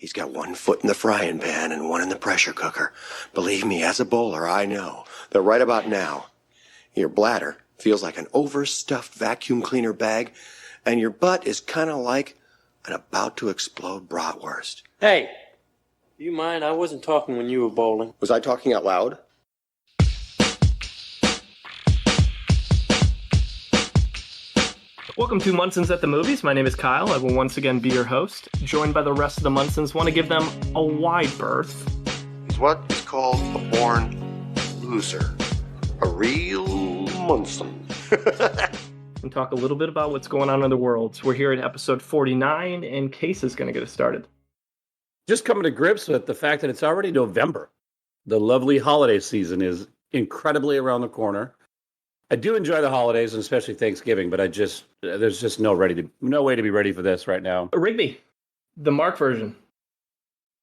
He's got one foot in the frying pan and one in the pressure cooker. Believe me, as a bowler, I know that right about now, your bladder feels like an overstuffed vacuum cleaner bag, and your butt is kind of like an about-to-explode bratwurst. Hey, do you mind? I wasn't talking when you were bowling. Was I talking out loud? Welcome to Munson's at the Movies. My name is Kyle. I will once again be your host. Joined by the rest of the Munsons. Want to give them a wide berth. He's what is called a born loser. A real Munson. And talk a little bit about what's going on in the world. So we're here at episode 49, and Case is going to get us started. Just coming to grips with the fact that it's already November. The lovely holiday season is incredibly around the corner. I do enjoy the holidays, and especially Thanksgiving, but there's just no way to be ready for this right now. Rigby, the Mark version.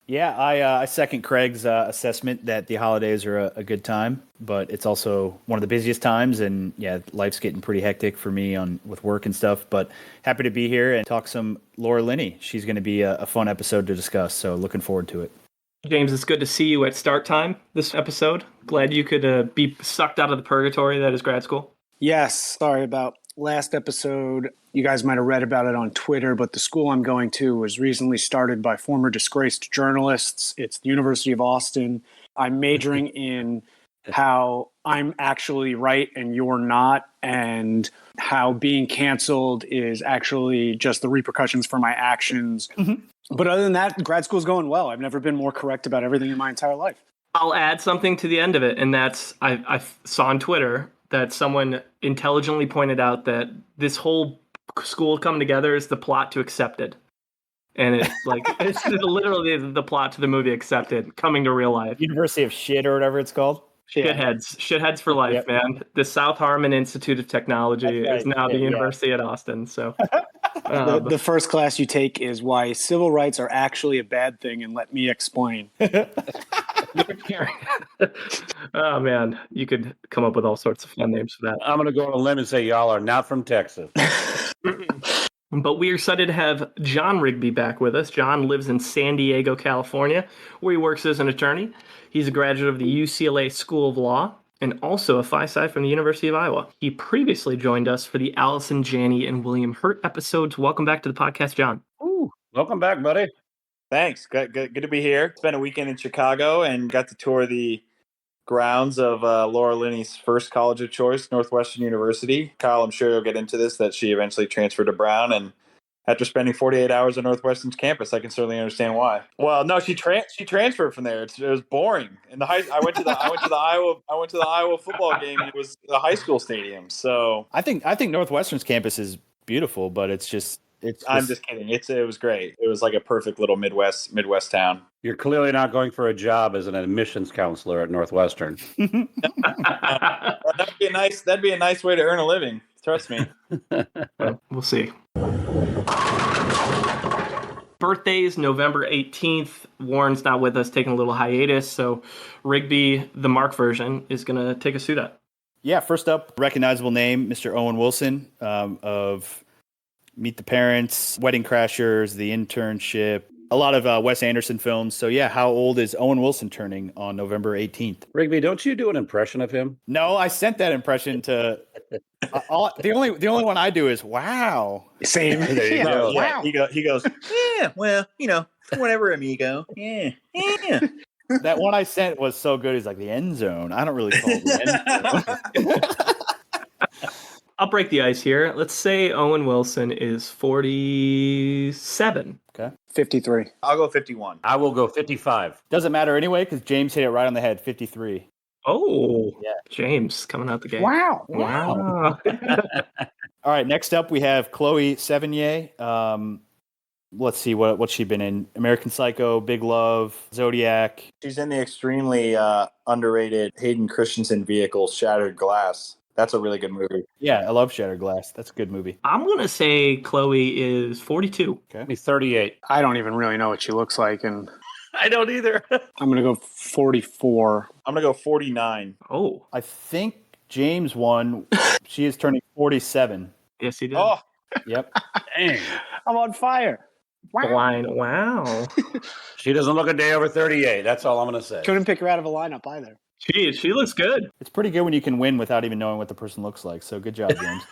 Yeah, I second Craig's assessment that the holidays are a good time, but it's also one of the busiest times, and yeah, life's getting pretty hectic for me with work and stuff, but happy to be here and talk some Laura Linney. She's going to be a fun episode to discuss, so looking forward to it. James, it's good to see you at start time this episode. Glad you could be sucked out of the purgatory that is grad school. Yes, sorry about last episode. You guys might have read about it on Twitter, but the school I'm going to was recently started by former disgraced journalists. It's the University of Austin. I'm majoring in how I'm actually right and you're not, and how being canceled is actually just the repercussions for my actions. Mm-hmm. But other than that, grad school's going well. I've never been more correct about everything in my entire life. I'll add something to the end of it, and that's I saw on Twitter that someone intelligently pointed out that this whole school coming together is the plot to Accepted. And it's like, it's literally the plot to the movie Accepted coming to real life. University of Shit or whatever it's called. Shitheads for life, yep. Man. The South Harmon Institute of Technology is now the University at Austin. So the first class you take is why civil rights are actually a bad thing, and let me explain. Oh man, you could come up with all sorts of fun names for that. I'm going to go on a limb and say y'all are not from Texas. But we're excited to have John Rigby back with us. John lives in San Diego, California, where he works as an attorney. He's a graduate of the UCLA School of Law and also a Phi-Sci from the University of Iowa. He previously joined us for the Allison Janney and William Hurt episodes. Welcome back to the podcast, John. Ooh, welcome back, buddy. Thanks. Good to be here. Spent a weekend in Chicago and got to tour the grounds of Laura Linney's first college of choice, Northwestern University. Kyle, I'm sure you'll get into this, that she eventually transferred to Brown, and after spending 48 hours on Northwestern's campus, I can certainly understand why. Well, no, she transferred from there. It was boring. In I went to the Iowa football game, and it was the high school stadium. So I think Northwestern's campus is beautiful, but it's just. I'm just kidding. It was great. It was like a perfect little Midwest town. You're clearly not going for a job as an admissions counselor at Northwestern. That'd be a nice way to earn a living. Trust me. Well, we'll see. Birthdays, November 18th. Warren's not with us, taking a little hiatus. So Rigby, the Mark version, is going to take us through that. Yeah, first up, recognizable name, Mr. Owen Wilson of Meet the Parents, Wedding Crashers, The Internship, a lot of Wes Anderson films. So yeah, how old is Owen Wilson turning on November 18th? Rigby, don't you do an impression of him? No, I sent that impression to the only one I do is wow. Same. There you go. Wow. He goes, yeah, well, whatever, amigo. Yeah. That one I sent was so good. He's like, the end zone. I don't really call it the end zone. I'll break the ice here. Let's say Owen Wilson is 47. Okay. 53. I'll go 51. I will go 55. Doesn't matter anyway, because James hit it right on the head, 53. Oh, yeah. James coming out the gate. Wow. All right, next up we have Chloe Sevigny. Let's see, what's she been in? American Psycho, Big Love, Zodiac. She's in the extremely underrated Hayden Christensen vehicle, Shattered Glass. That's a really good movie. Yeah, I love Shattered Glass. That's a good movie. I'm going to say Chloe is 42. Okay. He's 38. I don't even really know what she looks like, and I don't either. I'm going to go 44. I'm going to go 49. Oh. I think James won. She is turning 47. Yes, he did. Oh. Yep. Dang. I'm on fire. Blind. Wow. She doesn't look a day over 38. That's all I'm going to say. Couldn't pick her out of a lineup either. She looks good. It's pretty good when you can win without even knowing what the person looks like. So good job, James.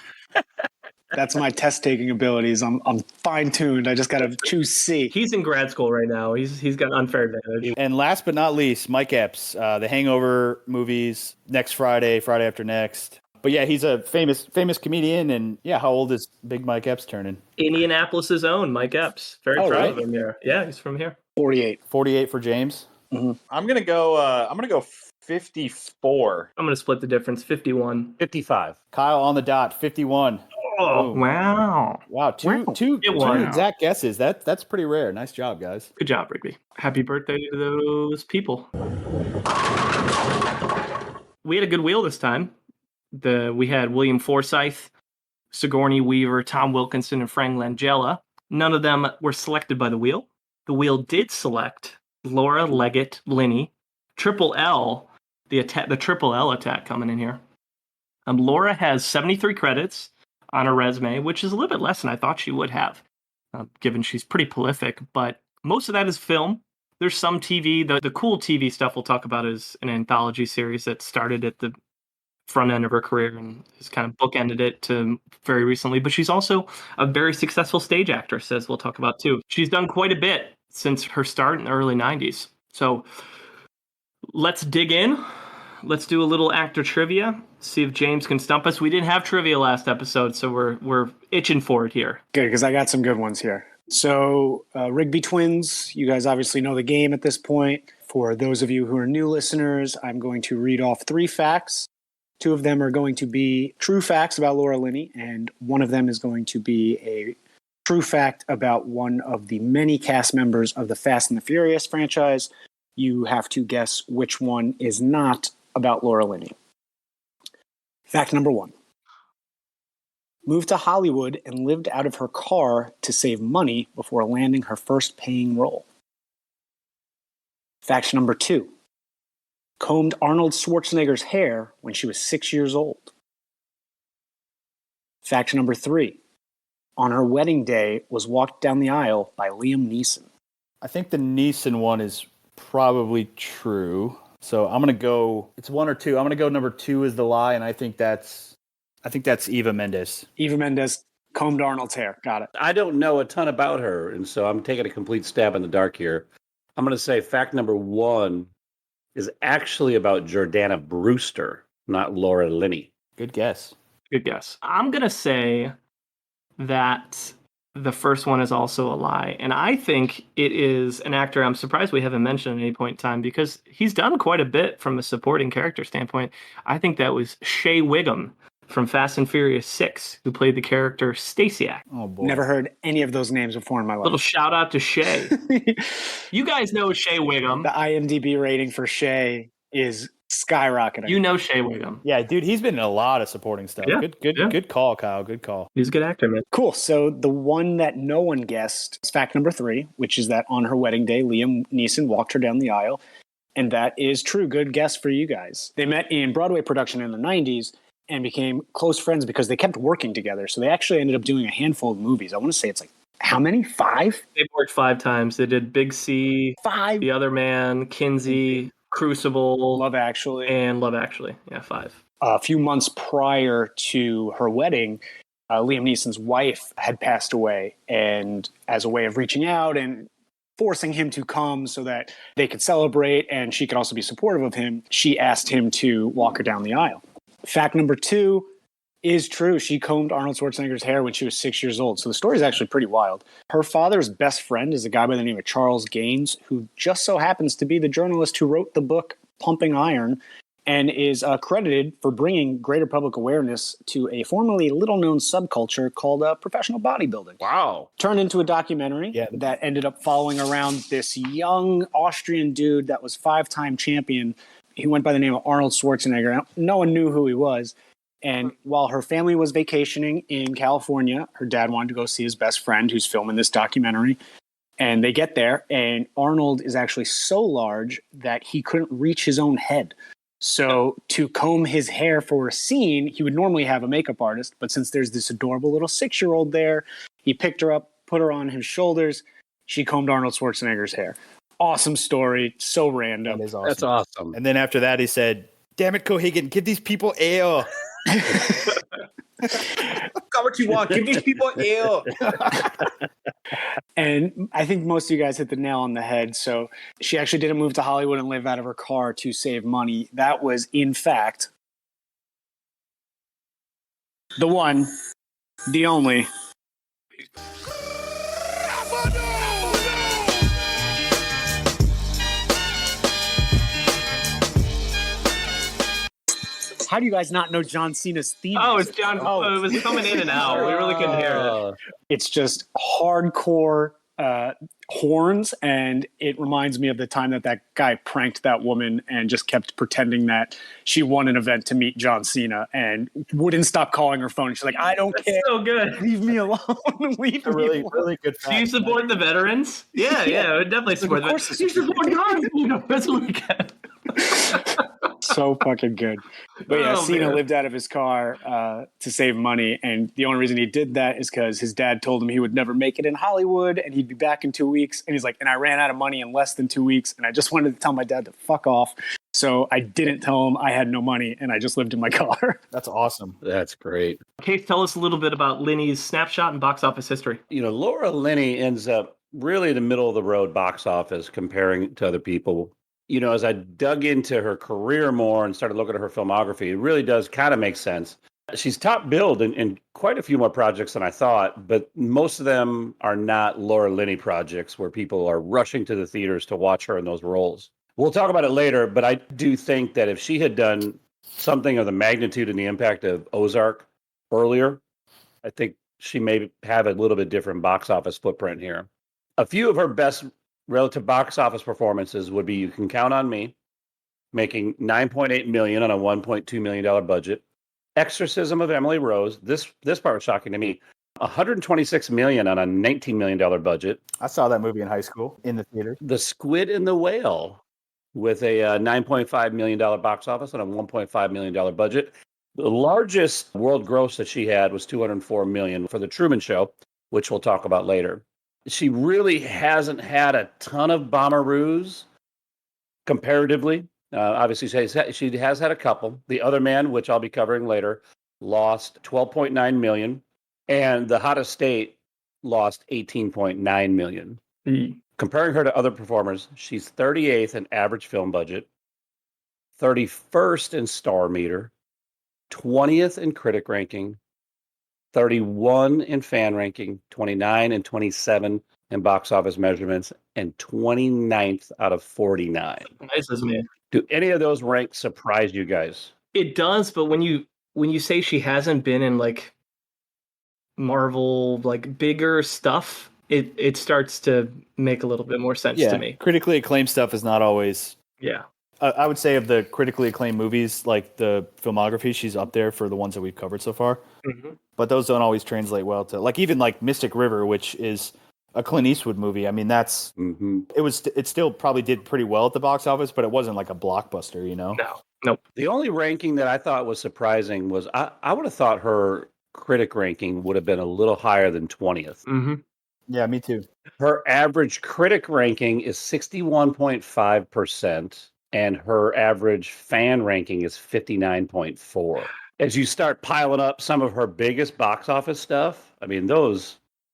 That's my test taking abilities. I'm fine tuned. I just got to choose C. He's in grad school right now. He's got an unfair advantage. And last but not least, Mike Epps, the Hangover movies next Friday, Friday after next. But yeah, he's a famous comedian. And yeah, how old is Big Mike Epps turning? Indianapolis's own Mike Epps. Very proud of him here. Yeah, he's from here. 48. 48 for James. Mm-hmm. I'm gonna go 54. I'm gonna split the difference. 51. 55. Kyle on the dot. 51. Oh, wow. Wow. Two exact guesses. That's pretty rare. Nice job, guys. Good job, Rigby. Happy birthday to those people. We had a good wheel this time. We had William Forsythe, Sigourney Weaver, Tom Wilkinson, and Frank Langella. None of them were selected by the wheel. The wheel did select Laura Linney, Triple L, the Triple L attack coming in here. Laura has 73 credits on her resume, which is a little bit less than I thought she would have, given she's pretty prolific. But most of that is film. There's some TV. The cool TV stuff we'll talk about is an anthology series that started at the front end of her career and has kind of bookended it to very recently. But she's also a very successful stage actress, as we'll talk about too. She's done quite a bit since her start in the early 90s. So let's dig in. Let's do a little actor trivia. See if James can stump us. We didn't have trivia last episode, so we're itching for it here. Good, because I got some good ones here. So Rigby twins, you guys obviously know the game at this point. For those of you who are new listeners, I'm going to read off 3 facts. 2 of them are going to be true facts about Laura Linney, and 1 of them is going to be a true fact about one of the many cast members of the Fast and the Furious franchise. You have to guess which one is not about Laura Linney. Fact number 1. Moved to Hollywood and lived out of her car to save money before landing her first paying role. Fact number 2. Combed Arnold Schwarzenegger's hair when she was 6 years old. Fact number 3. On her wedding day was walked down the aisle by Liam Neeson. I think the Neeson one is probably true. So I'm going to go, it's 1 or 2. I'm going to go number 2 is the lie, and I think that's Eva Mendes. Eva Mendes combed Arnold's hair. Got it. I don't know a ton about her, and so I'm taking a complete stab in the dark here. I'm going to say fact number 1 is actually about Jordana Brewster, not Laura Linney. Good guess. Good guess. I'm going to say that the first one is also a lie. And I think it is an actor I'm surprised we haven't mentioned at any point in time because he's done quite a bit from a supporting character standpoint. I think that was Shea Wiggum from Fast and Furious 6, who played the character Stasiak. Oh, boy. Never heard any of those names before in my life. Little shout out to Shea. You guys know Shea Wiggum. The IMDb rating for Shea is skyrocketing. You know Shea Wiggum. Yeah, dude, he's been in a lot of supporting stuff. Yeah, Good call, Kyle. Good call. He's a good actor, man. Cool. So the one that no one guessed is fact number 3, which is that on her wedding day, Liam Neeson walked her down the aisle. And that is true. Good guess for you guys. They met in Broadway production in the 90s and became close friends because they kept working together. So they actually ended up doing a handful of movies. I want to say it's like, how many? 5? They've worked 5 times. They did Big C, 5. The Other Man, Kinsey, Crucible, Love Actually. and Love Actually. Yeah, 5. A few months prior to her wedding, Liam Neeson's wife had passed away. And as a way of reaching out and forcing him to come so that they could celebrate and she could also be supportive of him, she asked him to walk her down the aisle. Fact number 2 is true. She combed Arnold Schwarzenegger's hair when she was 6 years old. So the story is actually pretty wild. Her father's best friend is a guy by the name of Charles Gaines, who just so happens to be the journalist who wrote the book Pumping Iron and is credited for bringing greater public awareness to a formerly little-known subculture called professional bodybuilding. Wow. Turned into a documentary that ended up following around this young Austrian dude that was 5-time champion. He went by the name of Arnold Schwarzenegger. No one knew who he was. And while her family was vacationing in California, her dad wanted to go see his best friend who's filming this documentary. And they get there, and Arnold is actually so large that he couldn't reach his own head. So to comb his hair for a scene, he would normally have a makeup artist. But since there's this adorable little 6-year-old there, he picked her up, put her on his shoulders, she combed Arnold Schwarzenegger's hair. Awesome story. So random. That is awesome. That's awesome. And then after that, he said, "Damn it, Cohagen, give these people ale." Got what you want. Give these people ale. And I think most of you guys hit the nail on the head. So she actually didn't move to Hollywood and live out of her car to save money. That was, in fact, the one, the only. How do you guys not know John Cena's theme? Oh, music? it's John. Oh, it was coming in and out. We really couldn't hear it. It's just hardcore horns, and it reminds me of the time that guy pranked that woman and just kept pretending that she won an event to meet John Cena and wouldn't stop calling her phone. She's like, "I don't care. So good. Leave me alone. Leave me alone." Really good. Do you support the veterans? Yeah, I would definitely support Of course that. You support guns, that's what we get. So fucking good. But yeah, Oh, Cena man. lived out of his car to save money, and the only reason he did that is because his dad told him he would never make it in Hollywood and he'd be back in 2 weeks. And he's like, and I ran out of money in less than 2 weeks, and I just wanted to tell my dad to fuck off. So I didn't tell him I had no money, and I just lived in my car. That's awesome. That's great. Case, tell us a little bit about Linney's snapshot and box office history. Laura Linney ends up really the middle of the road box office comparing to other people. As I dug into her career more and started looking at her filmography, it really does kind of make sense. She's top billed in quite a few more projects than I thought, but most of them are not Laura Linney projects where people are rushing to the theaters to watch her in those roles. We'll talk about it later, but I do think that if she had done something of the magnitude and the impact of Ozark earlier, I think she may have a little bit different box office footprint here. A few of her best relative box office performances would be You Can Count on Me, making $9.8 million on a $1.2 million budget. Exorcism of Emily Rose, this part was shocking to me, $126 million on a $19 million budget. I saw that movie in high school in the theater. The Squid and the Whale, with a $9.5 million box office on a $1.5 million budget. The largest world gross that she had was $204 million for The Truman Show, which we'll talk about later. She really hasn't had a ton of bomberoos comparatively. Obviously, she has had a couple. The Other Man, which I'll be covering later, lost $12.9 million. And The Hottest State lost $18.9 million. Comparing her to other performers, she's 38th in average film budget, 31st in Star Meter, 20th in critic ranking, 31 in fan ranking, 29 and 27 in box office measurements, and 29th out of 49. Nice as me. Do any of those ranks surprise you guys? It does, but when you say she hasn't been in like Marvel, like bigger stuff, it starts to make a little bit more sense to me. Critically acclaimed stuff is not always. Yeah. I would say of the critically acclaimed movies, like the filmography, she's up there for the ones that we've covered so far. Mm-hmm. But those don't always translate well to, like, even like Mystic River, which is a Clint Eastwood movie. I mean, that's it still probably did pretty well at the box office, but it wasn't like a blockbuster, No, nope. The only ranking that I thought was surprising was I would have thought her critic ranking would have been a little higher than 20th. Mm-hmm. Yeah, me too. Her average critic ranking is 61.5%, and her average fan ranking is 59.4. As you start piling up some of her biggest box office stuff, I mean, a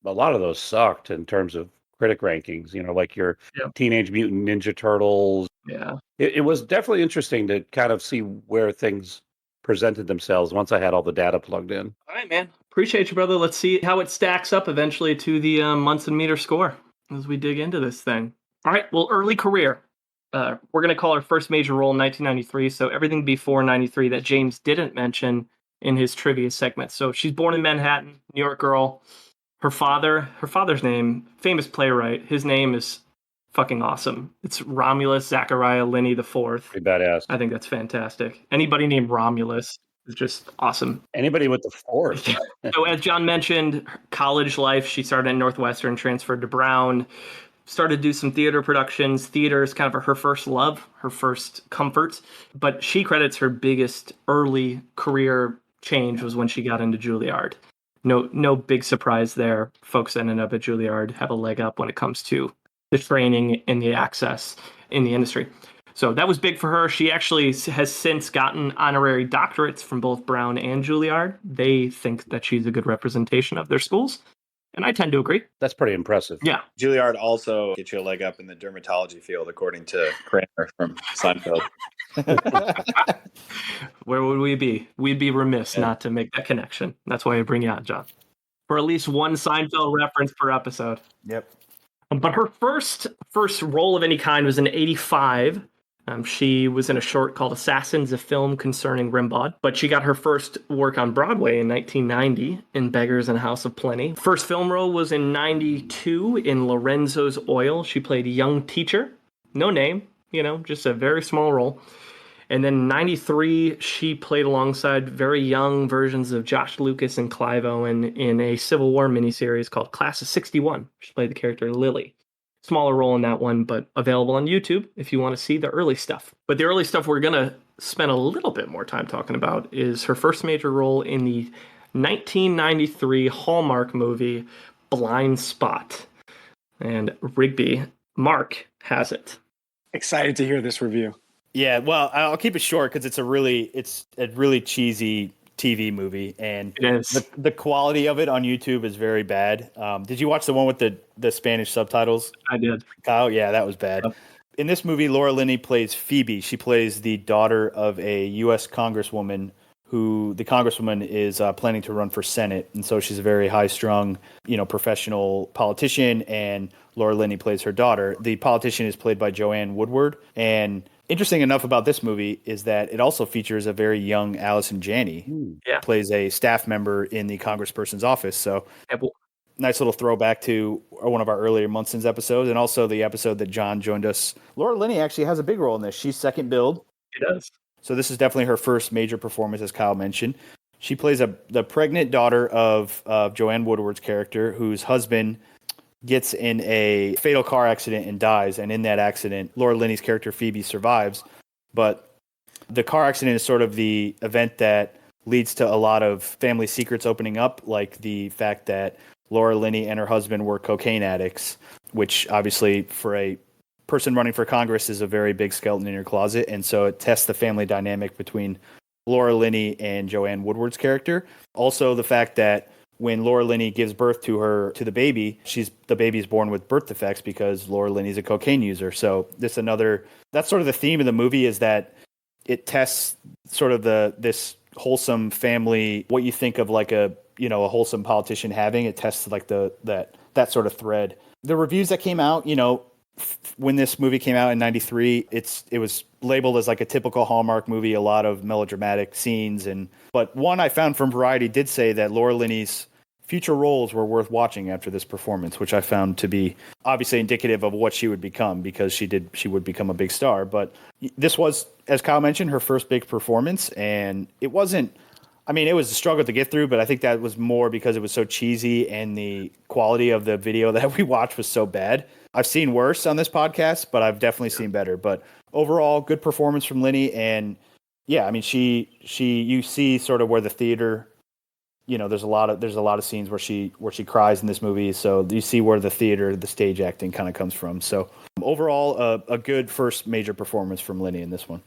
lot of those sucked in terms of critic rankings, like your Teenage Mutant Ninja Turtles. Yeah. It was definitely interesting to kind of see where things presented themselves once I had all the data plugged in. All right, man. Appreciate you, brother. Let's see how it stacks up eventually to the Munson Meter score as we dig into this thing. All right. Well, early career. We're going to call her first major role in 1993. So everything before 93 that James didn't mention in his trivia segment. So she's born in Manhattan, New York girl. Her father's name, famous playwright, his name is fucking awesome. It's Romulus Zachariah Linney IV. Pretty badass. I think that's fantastic. Anybody named Romulus is just awesome. Anybody with the fourth. So as John mentioned, college life, she started at Northwestern, transferred to Brown, started to do some theater productions. Theater is kind of her first love, her first comfort. But she credits her biggest early career change was when she got into Juilliard. no big surprise there. Folks ended up at Juilliard have a leg up when it comes to the training and the access in the industry. So that was big for her. She actually has since gotten honorary doctorates from both Brown and Juilliard. They think that she's a good representation of their schools, and I tend to agree. That's pretty impressive. Yeah. Juilliard also gets you a leg up in the dermatology field, according to Kramer from Seinfeld. Where would we be? We'd be remiss not to make that connection. That's why I bring you on, John. For at least one Seinfeld reference per episode. Yep. But her first role of any kind was in '85. She was in a short called Assassins, a film concerning Rimbaud. But she got her first work on Broadway in 1990 in Beggars and House of Plenty. First film role was in '92 in Lorenzo's Oil. She played a young teacher. No name, just a very small role. And then in '93, she played alongside very young versions of Josh Lucas and Clive Owen in a Civil War miniseries called Class of '61. She played the character Lily. Smaller role in that one, but available on YouTube if you want to see the early stuff. But the early stuff we're going to spend a little bit more time talking about is her first major role in the 1993 Hallmark movie Blind Spot. And Rigby, Mark has it. Excited to hear this review. Yeah, well, I'll keep it short because it's a really cheesy TV movie, and the quality of it on YouTube is very bad. Did you watch the one with the Spanish subtitles? I did. Kyle, yeah, that was bad. In this movie, Laura Linney plays Phoebe. She plays the daughter of a U.S. congresswoman who the congresswoman is planning to run for Senate, and so she's a very high-strung, professional politician, and Laura Linney plays her daughter. The politician is played by Joanne Woodward, and interesting enough about this movie is that it also features a very young Allison Janney, who plays a staff member in the congressperson's office. So nice little throwback to one of our earlier Munson's episodes, and also the episode that John joined us. Laura Linney actually has a big role in this. She's second billed. She does. So this is definitely her first major performance, as Kyle mentioned. She plays the pregnant daughter of Joanne Woodward's character, whose husband gets in a fatal car accident and dies. And in that accident, Laura Linney's character Phoebe survives. But the car accident is sort of the event that leads to a lot of family secrets opening up, like the fact that Laura Linney and her husband were cocaine addicts, which obviously for a person running for Congress is a very big skeleton in your closet. And so it tests the family dynamic between Laura Linney and Joanne Woodward's character. Also the fact that when Laura Linney gives birth to the baby, the baby is born with birth defects because Laura Linney's a cocaine user. So that's sort of the theme of the movie, is that it tests sort of this wholesome family, what you think of like a wholesome politician having. It tests like that sort of thread. The reviews that came out, when this movie came out in '93, it was labeled as like a typical Hallmark movie, a lot of melodramatic scenes, but one I found from Variety did say that Laura Linney's future roles were worth watching after this performance, which I found to be obviously indicative of what she would become, because she would become a big star. But this was, as Kyle mentioned, her first big performance, and it was a struggle to get through, but I think that was more because it was so cheesy and the quality of the video that we watched was so bad. I've seen worse on this podcast, but I've definitely seen better. But overall, good performance from Linney, and yeah, I mean, you see sort of where the theater, there's a lot of scenes where she cries in this movie, so you see where the stage acting kind of comes from. So overall, a good first major performance from Linney in this one.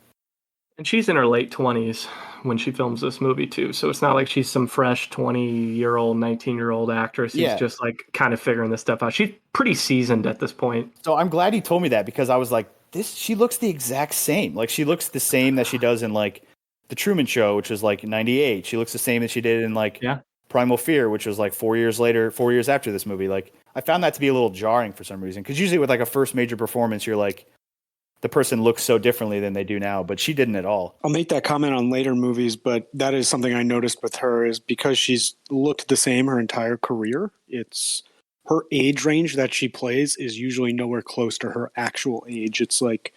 And she's in her late 20s when she films this movie, too. So it's not like she's some fresh 20-year-old, 19-year-old actress who's just like kind of figuring this stuff out. She's pretty seasoned at this point. So I'm glad you told me that, because I was like, she looks the exact same. Like, she looks the same that she does in like The Truman Show, which was like '98. She looks the same that she did in like Primal Fear, which was like 4 years after this movie. Like, I found that to be a little jarring for some reason, because usually with like a first major performance, you're like, the person looks so differently than they do now, but she didn't at all. I'll make that comment on later movies, but that is something I noticed with her, is because she's looked the same her entire career. It's her age range that she plays is usually nowhere close to her actual age. It's like,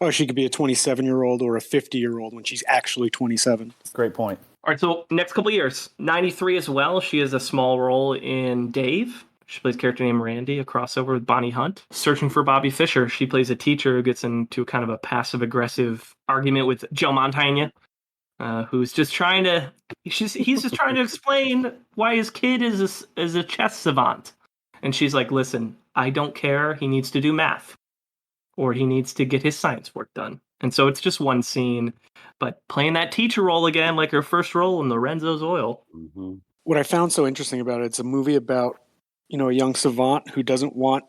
oh, she could be a 27-year-old or a 50-year-old when she's actually 27. Great point. All right, so next couple of years, 93 as well. She has a small role in Dave. She plays a character named Randy, a crossover with Bonnie Hunt. Searching for Bobby Fischer, she plays a teacher who gets into kind of a passive-aggressive argument with Joe Montaigne. who's just trying to he's just trying to explain why his kid is a chess savant. And she's like, listen, I don't care. He needs to do math, or he needs to get his science work done. And so it's just one scene, but playing that teacher role again, like her first role in Lorenzo's Oil. Mm-hmm. What I found so interesting about it, it's a movie about, a young savant who doesn't want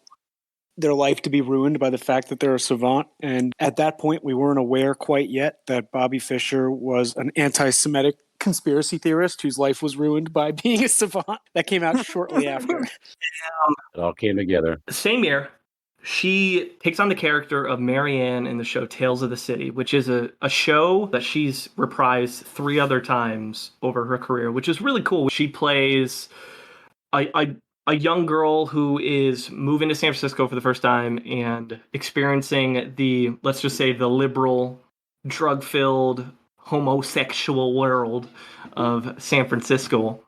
their life to be ruined by the fact that they're a savant. And at that point, we weren't aware quite yet that Bobby Fischer was an anti-Semitic conspiracy theorist whose life was ruined by being a savant. That came out shortly after. It all came together. Same year, she takes on the character of Marianne in the show Tales of the City, which is a show that she's reprised 3 other times over her career, which is really cool. She plays a young girl who is moving to San Francisco for the first time and experiencing let's just say the liberal, drug-filled, homosexual world of San Francisco.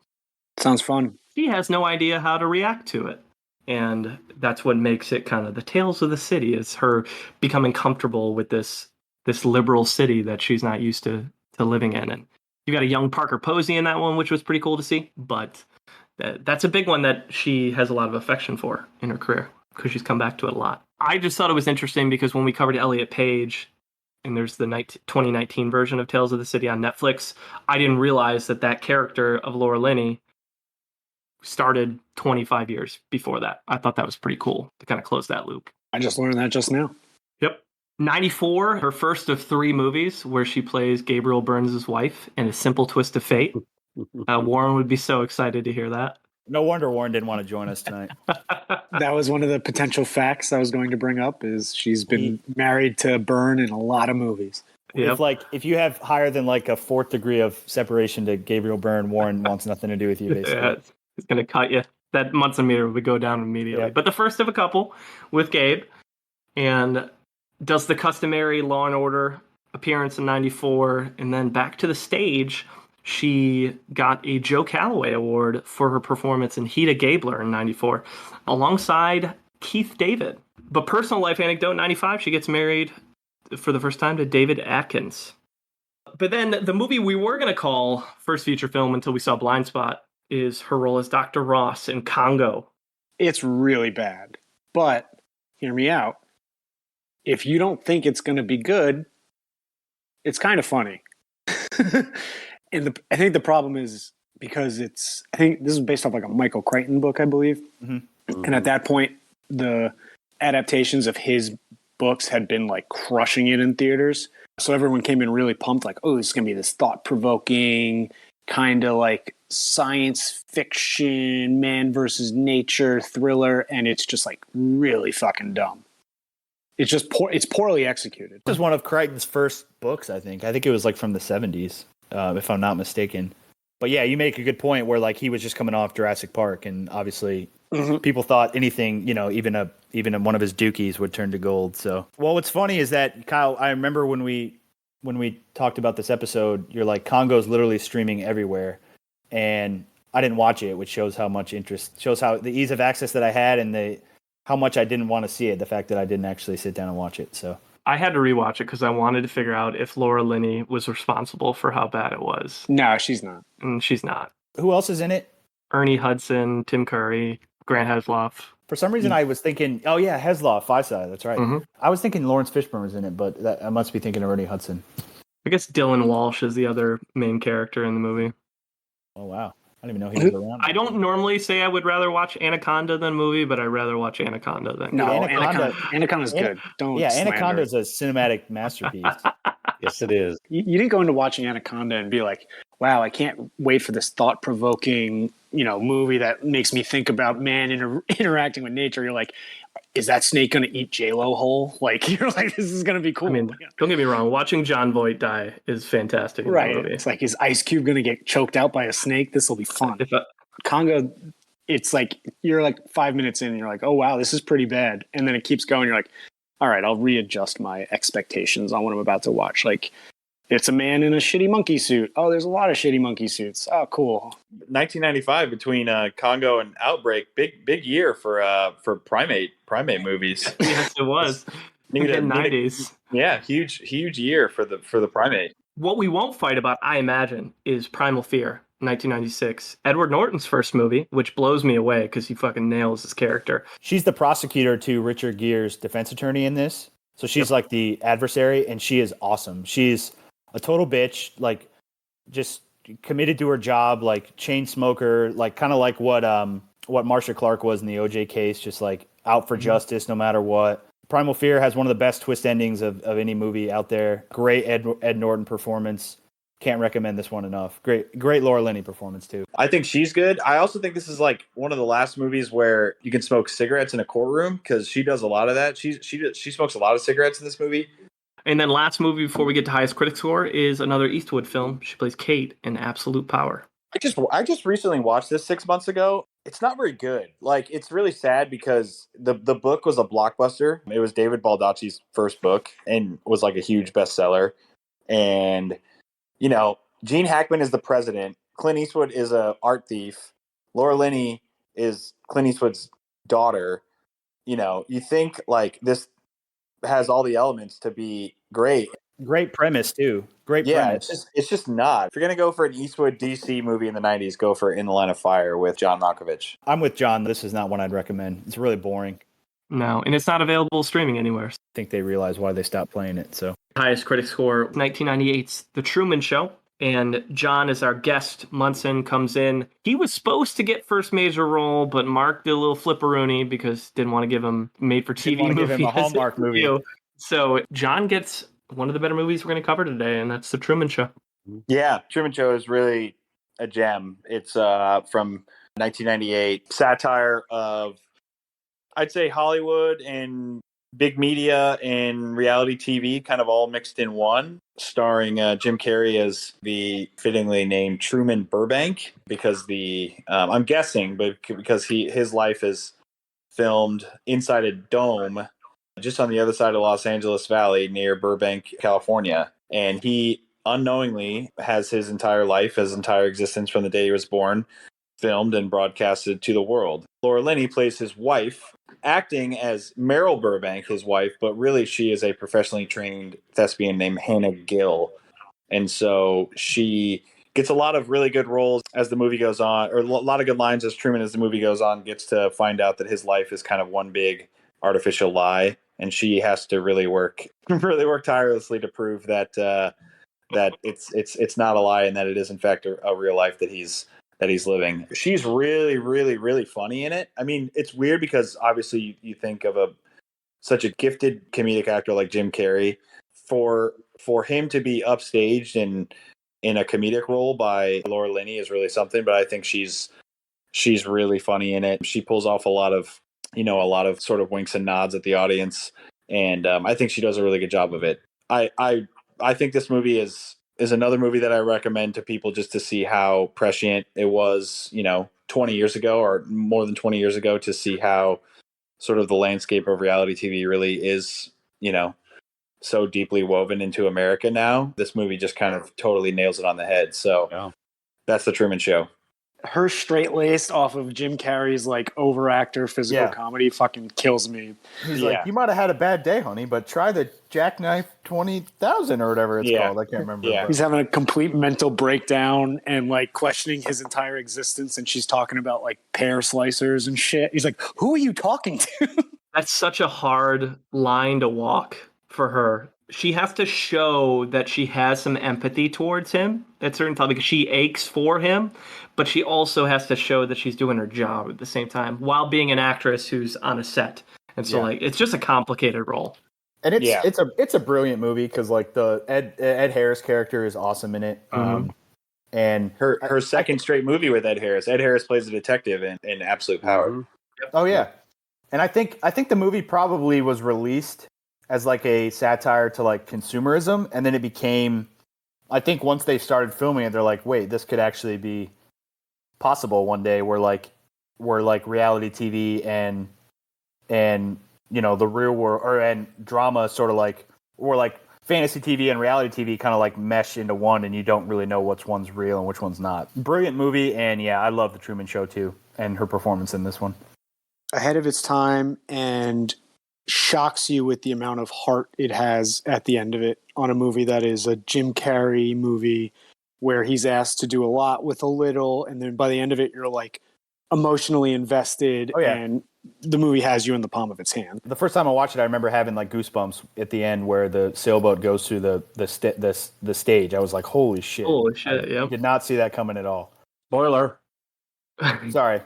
Sounds fun. She has no idea how to react to it. And that's what makes it kind of the Tales of the City, is her becoming comfortable with this liberal city that she's not used to living in. And you got a young Parker Posey in that one, which was pretty cool to see. But that's a big one that she has a lot of affection for in her career, because she's come back to it a lot. I just thought it was interesting because when we covered Elliot Page, and there's the 2019 version of Tales of the City on Netflix, I didn't realize that character of Laura Linney started 25 years before that. I thought that was pretty cool to kind of close that loop. I just learned that just now. Yep. 94, her first of 3 movies where she plays Gabriel Byrne's wife in A Simple Twist of Fate. Warren would be so excited to hear that. No wonder Warren didn't want to join us tonight. That was one of the potential facts I was going to bring up, is she's been married to Byrne in a lot of movies. Yep. If you have higher than like a 4th degree of separation to Gabriel Byrne, Warren wants nothing to do with you, basically. Yeah, he's going to cut you. That Munson Meter would go down immediately. Yeah. But the first of a couple with Gabe, and does the customary Law and Order appearance in 94, and then back to the stage. She got a Joe Calloway Award for her performance in Heda Gabler in 94, alongside Keith David. But personal life anecdote, 95, she gets married for the first time to David Atkins. But then the movie we were going to call first feature film until we saw Blind Spot is her role as Dr. Ross in Congo. It's really bad. But, hear me out, if you don't think it's going to be good, it's kind of funny. And I think the problem is because I think this is based off like a Michael Crichton book, I believe. Mm-hmm. And at that point, the adaptations of his books had been like crushing it in theaters. So everyone came in really pumped, like, oh, this is going to be this thought-provoking kind of like science fiction, man versus nature thriller. And it's just like really fucking dumb. It's just it's poorly executed. This is one of Crichton's first books, I think. I think it was like from the 70s. If I'm not mistaken. But yeah, you make a good point where like he was just coming off Jurassic Park, and obviously people thought anything, even one of his dookies would turn to gold. So, well, what's funny is that, Kyle, I remember when we talked about this episode, you're like, Congo's literally streaming everywhere, and I didn't watch it, which shows how much interest, shows how the ease of access that I had, and how much I didn't want to see it, the fact that I didn't actually sit down and watch it. So I had to rewatch it because I wanted to figure out if Laura Linney was responsible for how bad it was. No, she's not. And she's not. Who else is in it? Ernie Hudson, Tim Curry, Grant Heslov. For some reason, I was thinking, oh yeah, Heslov, Five Side, that's right. Mm-hmm. I was thinking Lawrence Fishburne was in it, but I must be thinking of Ernie Hudson. I guess Dylan Walsh is the other main character in the movie. Oh wow. I didn't even know he was around. I don't normally say I would rather watch Anaconda than a movie, but I'd rather watch Anaconda than... No, Anaconda's good. Anaconda's a cinematic masterpiece. Yes, it is. You didn't go into watching Anaconda and be like, wow, I can't wait for this thought-provoking, movie that makes me think about man interacting with nature. You're like, is that snake going to eat J-Lo whole? Like, you're like, this is going to be cool. I mean, don't get me wrong. Watching John Voight die is fantastic. Right. It's like, is Ice Cube going to get choked out by a snake? This will be fun. Congo, it's like, you're like 5 minutes in and you're like, oh, wow, this is pretty bad. And then it keeps going. You're like, all right, I'll readjust my expectations on what I'm about to watch. Like, it's a man in a shitty monkey suit. Oh, there's a lot of shitty monkey suits. Oh, cool. 1995 between Congo and Outbreak, big year for primate movies. Yes, it was. Need 90s. Yeah, huge year for the primate. What we won't fight about, I imagine, is Primal Fear, 1996. Edward Norton's first movie, which blows me away because he fucking nails his character. She's the prosecutor to Richard Gere's defense attorney in this. So she's like the adversary, and she is awesome. She's a total bitch, like just committed to her job, like chain smoker, like kind of like what Marsha Clark was in the OJ case, just like out for justice no matter what. Primal Fear has one of the best twist endings of any movie out there. Great Ed Norton performance. Can't recommend this one enough. Great Laura Linney performance too. I think she's good. I also think this is like one of the last movies where you can smoke cigarettes in a courtroom, because she does a lot of that. She smokes a lot of cigarettes in this movie. And then last movie before we get to highest critic score is another Eastwood film. She plays Kate in Absolute Power. I just recently watched this 6 months ago. It's not very good. Like, it's really sad because the book was a blockbuster. It was David Baldacci's first book and was like a huge bestseller. And, you know, Gene Hackman is the president. Clint Eastwood is a art thief. Laura Linney is Clint Eastwood's daughter. You know, you think like this has all the elements to be great. Great premise too. Great premise. It's just not. If you're gonna go for an Eastwood DC movie in the '90s, go for In the Line of Fire with John Malkovich. I'm with John. This is not one I'd recommend. It's really boring. No, and it's not available streaming anywhere. I think they realize why they stopped playing it. So highest critic score, 1998's The Truman Show. And John is our guest. Munson comes in. He was supposed to get first major role, but Mark did a little flipperoonie because didn't want to give him made-for-TV movie. Give him a Hallmark movie. So John gets one of the better movies we're going to cover today, and that's The Truman Show. Yeah, Truman Show is really a gem. It's from 1998. Satire of, I'd say, Hollywood and big media and reality TV kind of all mixed in one, starring Jim Carrey as the fittingly named Truman Burbank, because I'm guessing, but because his life is filmed inside a dome just on the other side of Los Angeles Valley near Burbank, California. And he unknowingly has his entire life, his entire existence from the day he was born, filmed and broadcasted to the world. Laura Linney plays his wife, acting as Meryl Burbank, his wife, but really she is a professionally trained thespian named Hannah Gill. And so she gets a lot of really good roles as the movie goes on, or a lot of good lines as Truman, as the movie goes on, gets to find out that his life is kind of one big artificial lie. And she has to really work tirelessly to prove that it's not a lie and that it is in fact a real life that he's living. She's really, really, really funny in it. I mean, it's weird because obviously you think of such a gifted comedic actor like Jim Carrey. For him to be upstaged in a comedic role by Laura Linney is really something. But I think she's really funny in it. She pulls off a lot of sort of winks and nods at the audience, and I think she does a really good job of it. I think this movie is another movie that I recommend to people just to see how prescient it was, 20 years ago or more than 20 years ago, to see how sort of the landscape of reality TV really is, so deeply woven into America now. This movie just kind of totally nails it on the head. So That's The Truman Show. Her straight-laced off of Jim Carrey's like over-actor physical comedy fucking kills me. He's like, you might have had a bad day, honey, but try the Jackknife 20,000 or whatever it's called. I can't remember. Yeah. He's having a complete mental breakdown and like questioning his entire existence, and she's talking about like pear slicers and shit. He's like, who are you talking to? That's such a hard line to walk for her. She has to show that she has some empathy towards him at certain times because she aches for him, but she also has to show that she's doing her job at the same time while being an actress who's on a set. And so it's just a complicated role. And it's a brilliant movie because like the Ed Harris character is awesome in it. Mm-hmm. And her second straight movie with Ed Harris. Ed Harris plays a detective in Absolute Power. Mm-hmm. Yep. Oh yeah. And I think the movie probably was released as like a satire to like consumerism, and then it became, I think once they started filming it, they're like, wait, this could actually be possible one day where reality TV and the real world and drama sort of like, or like fantasy TV and reality TV kind of like mesh into one, and you don't really know which one's real and which one's not. Brilliant movie, and I love The Truman Show too, and her performance in this one. Ahead of its time, and shocks you with the amount of heart it has at the end of it on a movie that is a Jim Carrey movie where he's asked to do a lot with a little, and then by the end of it, you're like emotionally invested, and the movie has you in the palm of its hand. The first time I watched it, I remember having like goosebumps at the end where the sailboat goes through the stage. I was like, "Holy shit!" Holy shit! I did not see that coming at all. Spoiler. Sorry.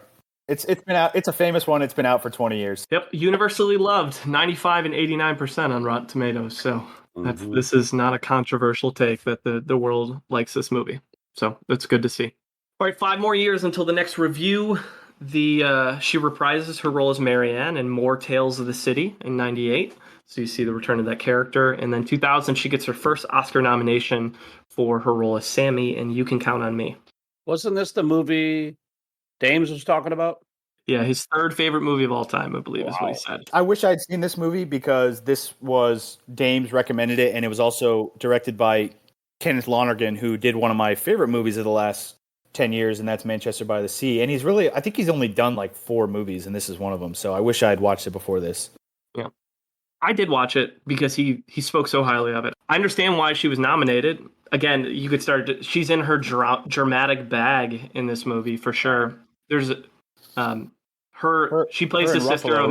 It's been out. It's a famous one. It's been out for 20 years. Yep, universally loved, 95 and 89% on Rotten Tomatoes. So this is not a controversial take that the world likes this movie. So that's good to see. All right, 5 more years until the next review. She reprises her role as Marianne in More Tales of the City in 98. So you see the return of that character. And then 2000, she gets her first Oscar nomination for her role as Sammy in You Can Count on Me. Wasn't this the movie Dames was talking about? Yeah, his third favorite movie of all time, I believe, is what he said. I wish I'd seen this movie because this was Dames recommended it, and it was also directed by Kenneth Lonergan, who did one of my favorite movies of the last 10 years, and that's Manchester by the Sea. And I think he's only done like 4 movies, and this is one of them. So I wish I had watched it before this. Yeah. I did watch it because he spoke so highly of it. I understand why she was nominated. Again, you could start. She's in her dramatic bag in this movie for sure. There's she plays the sister of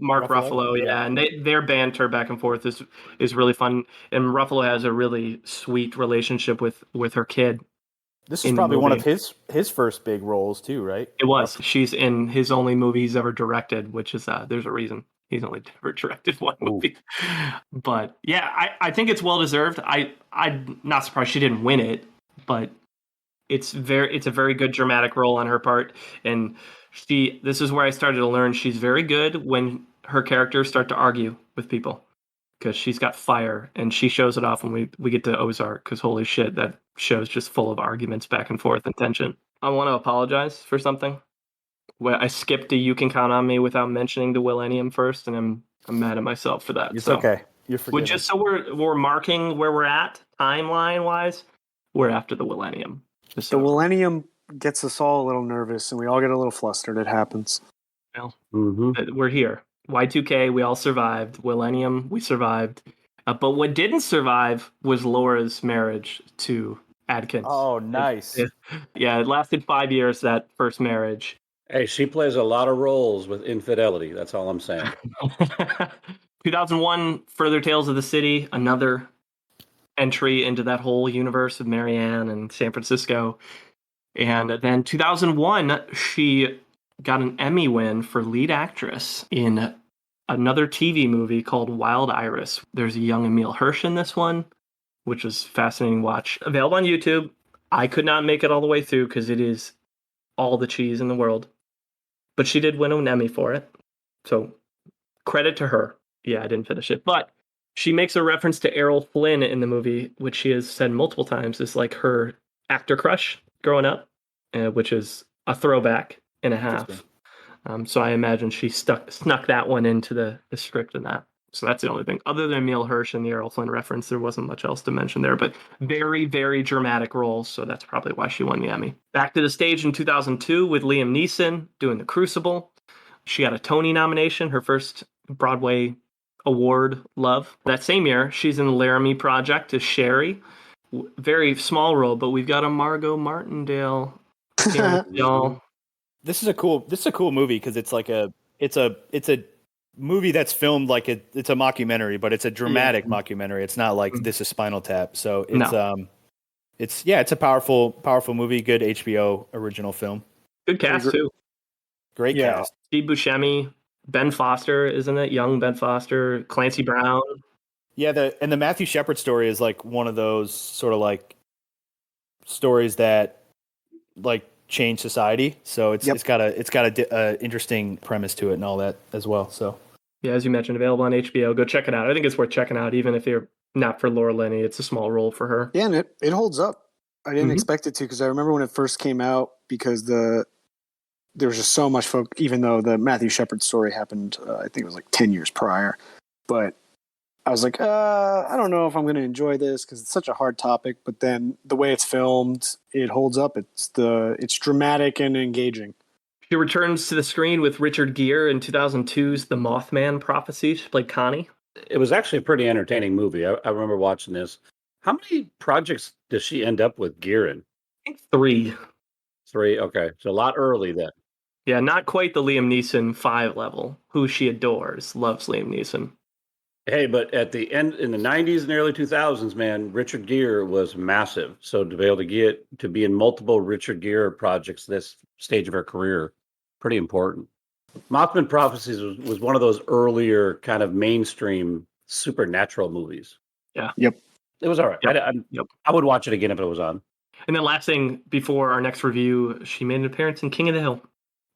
Mark Ruffalo, yeah, and their banter back and forth is really fun. And Ruffalo has a really sweet relationship with her kid. This is probably one of his first big roles too, right? It was. She's in his only movie he's ever directed, which is there's a reason. He's only ever directed one movie. But yeah, I think it's well deserved. I'm not surprised she didn't win it, but it's a very good dramatic role on her part. And this is where I started to learn she's very good when her characters start to argue with people, because she's got fire, and she shows it off when we get to Ozark, because holy shit, that show's just full of arguments back and forth and tension. I want to apologize for something. Well, I skipped a You Can Count on Me without mentioning the Millennium first, and I'm mad at myself for that. It's okay. You're forgiven. Just so we're marking where we're at timeline wise, we're after the Millennium. The Millennium gets us all a little nervous, and we all get a little flustered. It happens. Well, we're here. Y2K, we all survived. Millennium, we survived. But what didn't survive was Laura's marriage to Adkins. Oh, nice. Yeah, it lasted 5 years, that first marriage. Hey, she plays a lot of roles with infidelity. That's all I'm saying. 2001, Further Tales of the City, another entry into that whole universe of Marianne and San Francisco. And then 2001, she got an Emmy win for lead actress in another TV movie called Wild Iris. There's a young Emile Hirsch in this one, which was fascinating to watch. Available on YouTube. I could not make it all the way through because it is all the cheese in the world. But she did win an Emmy for it. So credit to her. Yeah, I didn't finish it. But she makes a reference to Errol Flynn in the movie, which she has said multiple times is like her actor crush growing up, which is a throwback and a half. So I imagine she snuck that one into the script in that. So that's the only thing. Other than Emile Hirsch and the Errol Flynn reference, there wasn't much else to mention there. But very, very dramatic roles, so that's probably why she won the Emmy. Back to the stage in 2002 with Liam Neeson doing The Crucible. She got a Tony nomination, her first Broadway award, Love. That same year, she's in the Laramie Project as Sherry. Very small role, but we've got a Margot Martindale here, y'all. This is a cool movie because it's like it's a movie that's filmed like it's a mockumentary, but it's a dramatic mockumentary. It's not like This Is Spinal Tap. So it's it's a powerful movie. Good HBO original film. Good cast too. Great cast. Steve Buscemi, Ben Foster, isn't it? Young Ben Foster, Clancy Brown. Yeah, the Matthew Shepard story is like one of those sort of like stories that like change society. So it's got a interesting premise to it and all that as well. So yeah, as you mentioned, available on HBO. Go check it out. I think it's worth checking out, even if you're not for Laura Linney. It's a small role for her. Yeah, and it holds up. I didn't expect it to, because I remember when it first came out, because there was just so much even though the Matthew Shepard story happened, I think it was like 10 years prior. But I was like, I don't know if I'm going to enjoy this because it's such a hard topic. But then the way it's filmed, it holds up. It's dramatic and engaging. She returns to the screen with Richard Gere in 2002's The Mothman Prophecy. She played Connie. It was actually a pretty entertaining movie. I remember watching this. How many projects does she end up with Gere in? I think 3. 3. Okay, so a lot early then. Yeah, not quite the Liam Neeson 5 level, who she adores, loves Liam Neeson. Hey, but at the end, in the 90s and early 2000s, man, Richard Gere was massive. So to be able to be in multiple Richard Gere projects this stage of her career, pretty important. Mothman Prophecies was one of those earlier kind of mainstream supernatural movies. Yeah. Yep. It was all right. Yep. I would watch it again if it was on. And then last thing, before our next review, she made an appearance in King of the Hill.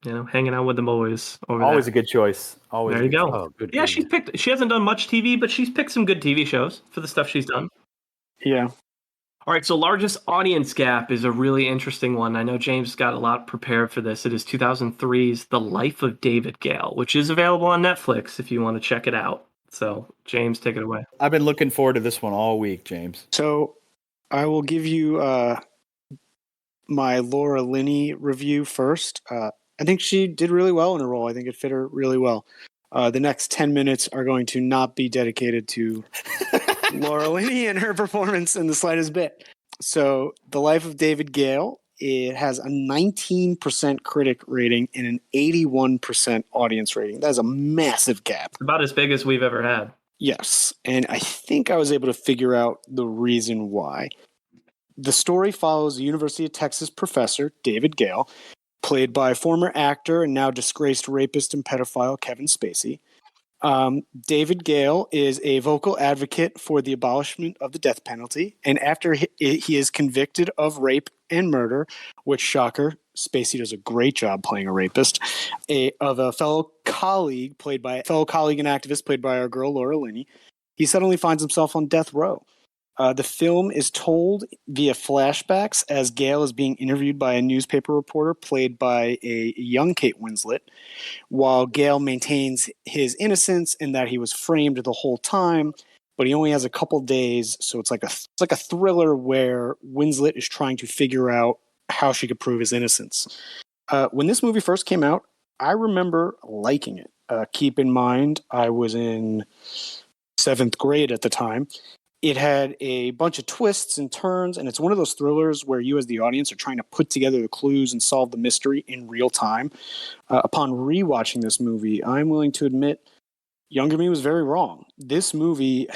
Hanging out with the boys over Always there. a good choice. Always. There you go. Oh, good. Yeah, she hasn't done much TV, but she's picked some good TV shows for the stuff she's done. Yeah. All right, so largest audience gap is a really interesting one. I know James got a lot prepared for this. It is 2003's The Life of David Gale, which is available on Netflix if you want to check it out. So, James, take it away. I've been looking forward to this one all week, James. So I will give you my Laura Linney review first. I think she did really well in her role. I think it fit her really well. The next 10 minutes are going to not be dedicated to Laura Linney and her performance in the slightest bit. So, The Life of David Gale, it has a 19% critic rating and an 81% audience rating. That is a massive gap. About as big as we've ever had. Yes, and I think I was able to figure out the reason why. The story follows a University of Texas professor, David Gale, played by former actor and now disgraced rapist and pedophile Kevin Spacey. David Gale is a vocal advocate for the abolishment of the death penalty, and after he is convicted of rape and murder, which, shocker, Spacey does a great job playing a rapist, of a fellow colleague and activist played by our girl Laura Linney, he suddenly finds himself on death row. The film is told via flashbacks as Gale is being interviewed by a newspaper reporter played by a young Kate Winslet, while Gale maintains his innocence and that he was framed the whole time, but he only has a couple days, so it's like a thriller where Winslet is trying to figure out how she could prove his innocence. When this movie first came out, I remember liking it. Keep in mind, I was in 7th grade at the time. It had a bunch of twists and turns, and it's one of those thrillers where you as the audience are trying to put together the clues and solve the mystery in real time. Upon rewatching this movie, I'm willing to admit younger me was very wrong. This movie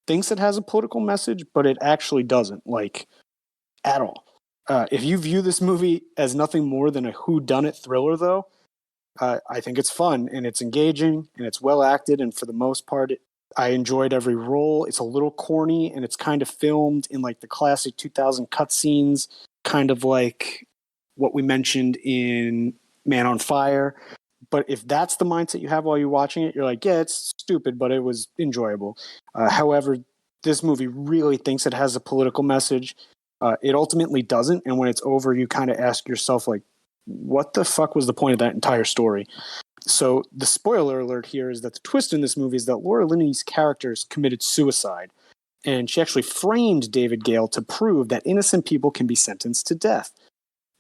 thinks it has a political message, but it actually doesn't, at all. If you view this movie as nothing more than a whodunit thriller, though, I think it's fun, and it's engaging, and it's well acted, and for the most part, I enjoyed every role. It's a little corny, and it's kind of filmed in the classic 2000 cutscenes, kind of like what we mentioned in Man on Fire. But if that's the mindset you have while you're watching it, you're like, yeah, it's stupid, but it was enjoyable. However, this movie really thinks it has a political message. It ultimately doesn't, and when it's over, you kind of ask yourself, what the fuck was the point of that entire story? So the spoiler alert here is that the twist in this movie is that Laura Linney's characters committed suicide, and she actually framed David Gale to prove that innocent people can be sentenced to death.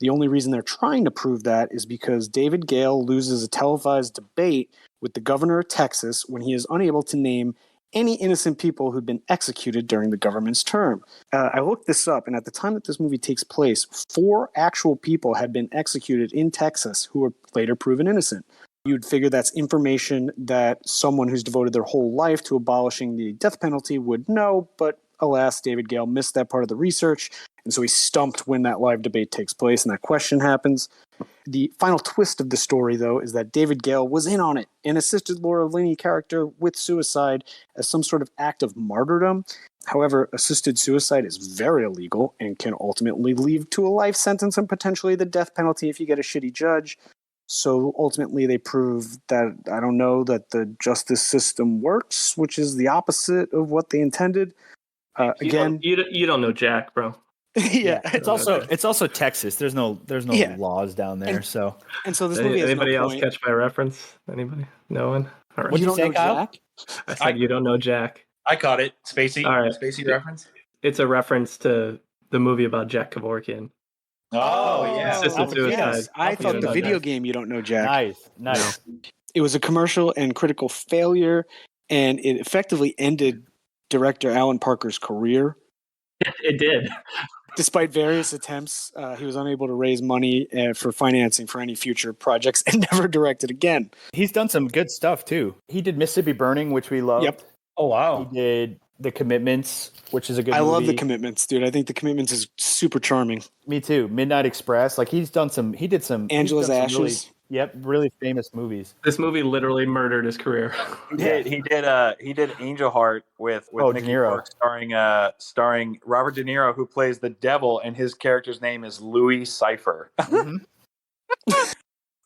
The only reason they're trying to prove that is because David Gale loses a televised debate with the governor of Texas when he is unable to name any innocent people who'd been executed during the government's term. I looked this up, and at the time that this movie takes place, 4 actual people had been executed in Texas who were later proven innocent. You'd figure that's information that someone who's devoted their whole life to abolishing the death penalty would know, but alas, David Gale missed that part of the research, and so he's stumped when that live debate takes place and that question happens. The final twist of the story, though, is that David Gale was in on it and assisted Laura Linney character with suicide as some sort of act of martyrdom. However, assisted suicide is very illegal and can ultimately lead to a life sentence and potentially the death penalty if you get a shitty judge. So ultimately they prove that, I don't know, that the justice system works, which is the opposite of what they intended. Again, you don't know Jack, bro. Yeah, it's also Texas. There's no laws down there. And so this movie has anybody no else point. catch my reference? Anybody? No one. All right. What'd you say, Kyle? Jack? I said you don't know Jack. I caught it. Spacey. All right. Spacey reference. It's a reference to the movie about Jack Kevorkian. Yeah. Assisted suicide. Yes. I Alpha thought the Suicide. video game you don't know, Jack. Nice. It was a commercial and critical failure, and it effectively ended director Alan Parker's career. It did. Despite various attempts, he was unable to raise money for financing for any future projects and never directed again. He's done some good stuff too. He did Mississippi Burning, which we loved. Yep. Oh wow. He did The Commitments, which is a good I movie. love The Commitments, dude. I think The Commitments is super charming. Me too. Midnight Express. Like he did some Angela's Ashes. Really famous movies. This movie literally murdered his career. He did Angel Heart with De Mickey Niro. Rourke starring Robert De Niro, who plays the devil, and his character's name is Louis Cypher. Mhm.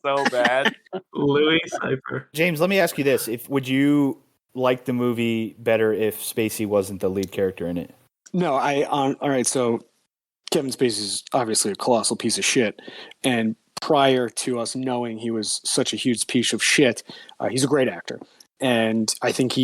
So bad. Louis Cypher. James, let me ask you this: would you like the movie better if Spacey wasn't the lead character in it? No, all right, so Kevin Spacey's obviously a colossal piece of shit, and prior to us knowing he was such a huge piece of shit, he's a great actor, and I think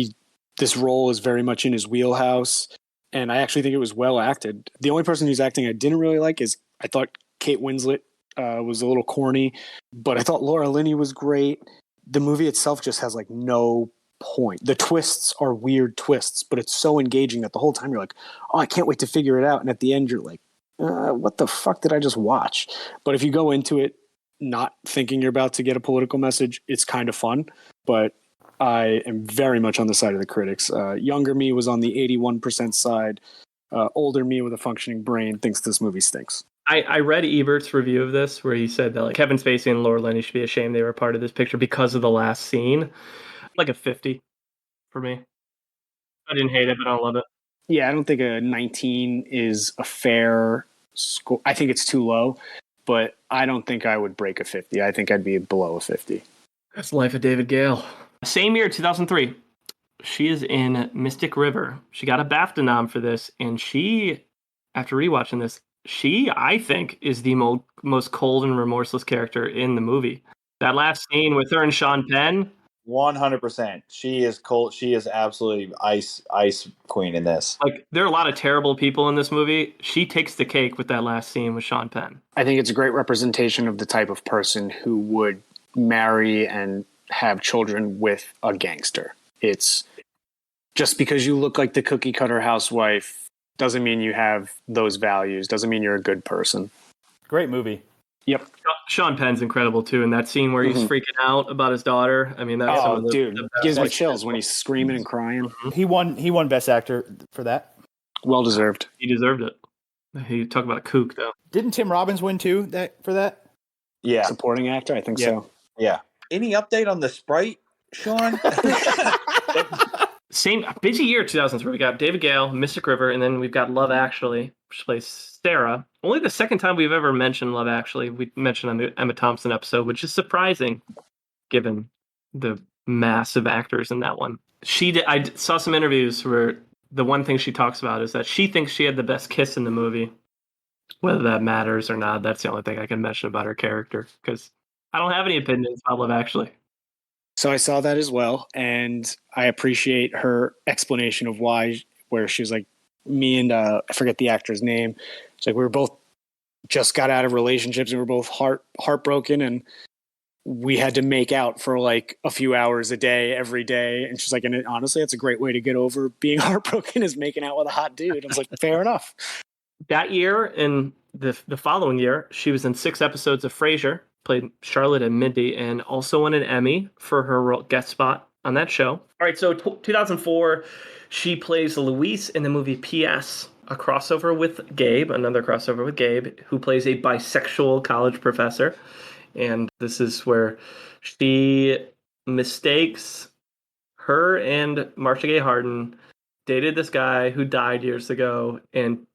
this role is very much in his wheelhouse, and I actually think it was well acted. The only person who's acting I didn't really like is I thought Kate Winslet was a little corny, but I thought Laura Linney was great. The movie itself just has like no point. The twists are weird twists, but it's so engaging that the whole time you're like, oh, I can't wait to figure it out, and at the end you're like, what the fuck did I just watch? But if you go into it not thinking you're about to get a political message, it's kind of fun. But I am very much on the side of the critics. Younger me was on the 81% side. Older me with a functioning brain thinks this movie stinks. I read Ebert's review of this where he said that like Kevin Spacey and Laura Linney should be ashamed they were part of this picture because of the last scene. Like a 50 for me. I didn't hate it, but I don't love it. Yeah, I don't think a 19 is a fair score. I think it's too low, but I don't think I would break a 50. I think I'd be below a 50. That's the life of David Gale. Same year, 2003. She is in Mystic River. She got a BAFTA nom for this, and she, after rewatching this, I think, is the most cold and remorseless character in the movie. That last scene with her and Sean Penn. 100%. She is cold. She is absolutely ice queen in this. Like, there are a lot of terrible people in this movie. She takes the cake with that last scene with Sean Penn. I think it's a great representation of the type of person who would marry and have children with a gangster. It's just because you look like the cookie cutter housewife doesn't mean you have those values, doesn't mean you're a good person. Great movie. Yep. Sean Penn's incredible too, in that scene where he's freaking out about his daughter. I mean, that's dude, gives me chills when he's screaming and crying. He won Best Actor for that. Well deserved. He deserved it. He talked about a kook though. Didn't Tim Robbins win too for that? Yeah. Supporting actor, I think so. Yeah. Any update on the Sprite, Sean? Same busy year, 2003. We got David Gale, Mystic River, and then we've got Love Actually, which plays Sarah. Only the second time we've ever mentioned Love Actually. We mentioned on the Emma Thompson episode, which is surprising given the massive actors in that one. I saw some interviews where the one thing she talks about is that she thinks she had the best kiss in the movie. Whether that matters or not, that's the only thing I can mention about her character, because I don't have any opinions about Love Actually. So I saw that as well, and I appreciate her explanation of why, where she was like, me and I forget the actor's name. It's like we were both just got out of relationships and we were both heartbroken, and we had to make out for like a few hours a day every day. And she's like, and honestly, that's a great way to get over being heartbroken, is making out with a hot dude. I was like, fair enough. That year and the following year, she was in 6 episodes of Frasier, played Charlotte and Mindy, and also won an Emmy for her guest spot on that show. All right, so 2004, she plays Louise in the movie P.S., a crossover with Gabe, another crossover with Gabe, who plays a bisexual college professor. And this is where she mistakes her and Marcia Gay Harden dated this guy who died years ago, and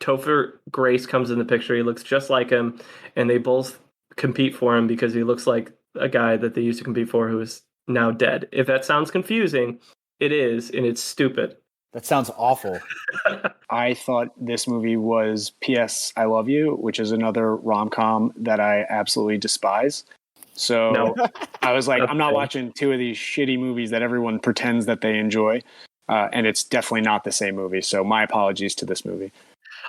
Topher Grace comes in the picture. He looks just like him, and they both compete for him because he looks like a guy that they used to compete for who is now dead. If that sounds confusing, it is, and it's stupid. That sounds awful. I thought this movie was P.S. I Love You, which is another rom-com that I absolutely despise. So No. I was like, That's I'm not fair. watching 2 of these shitty movies that everyone pretends that they enjoy. And it's definitely not the same movie. So my apologies to this movie.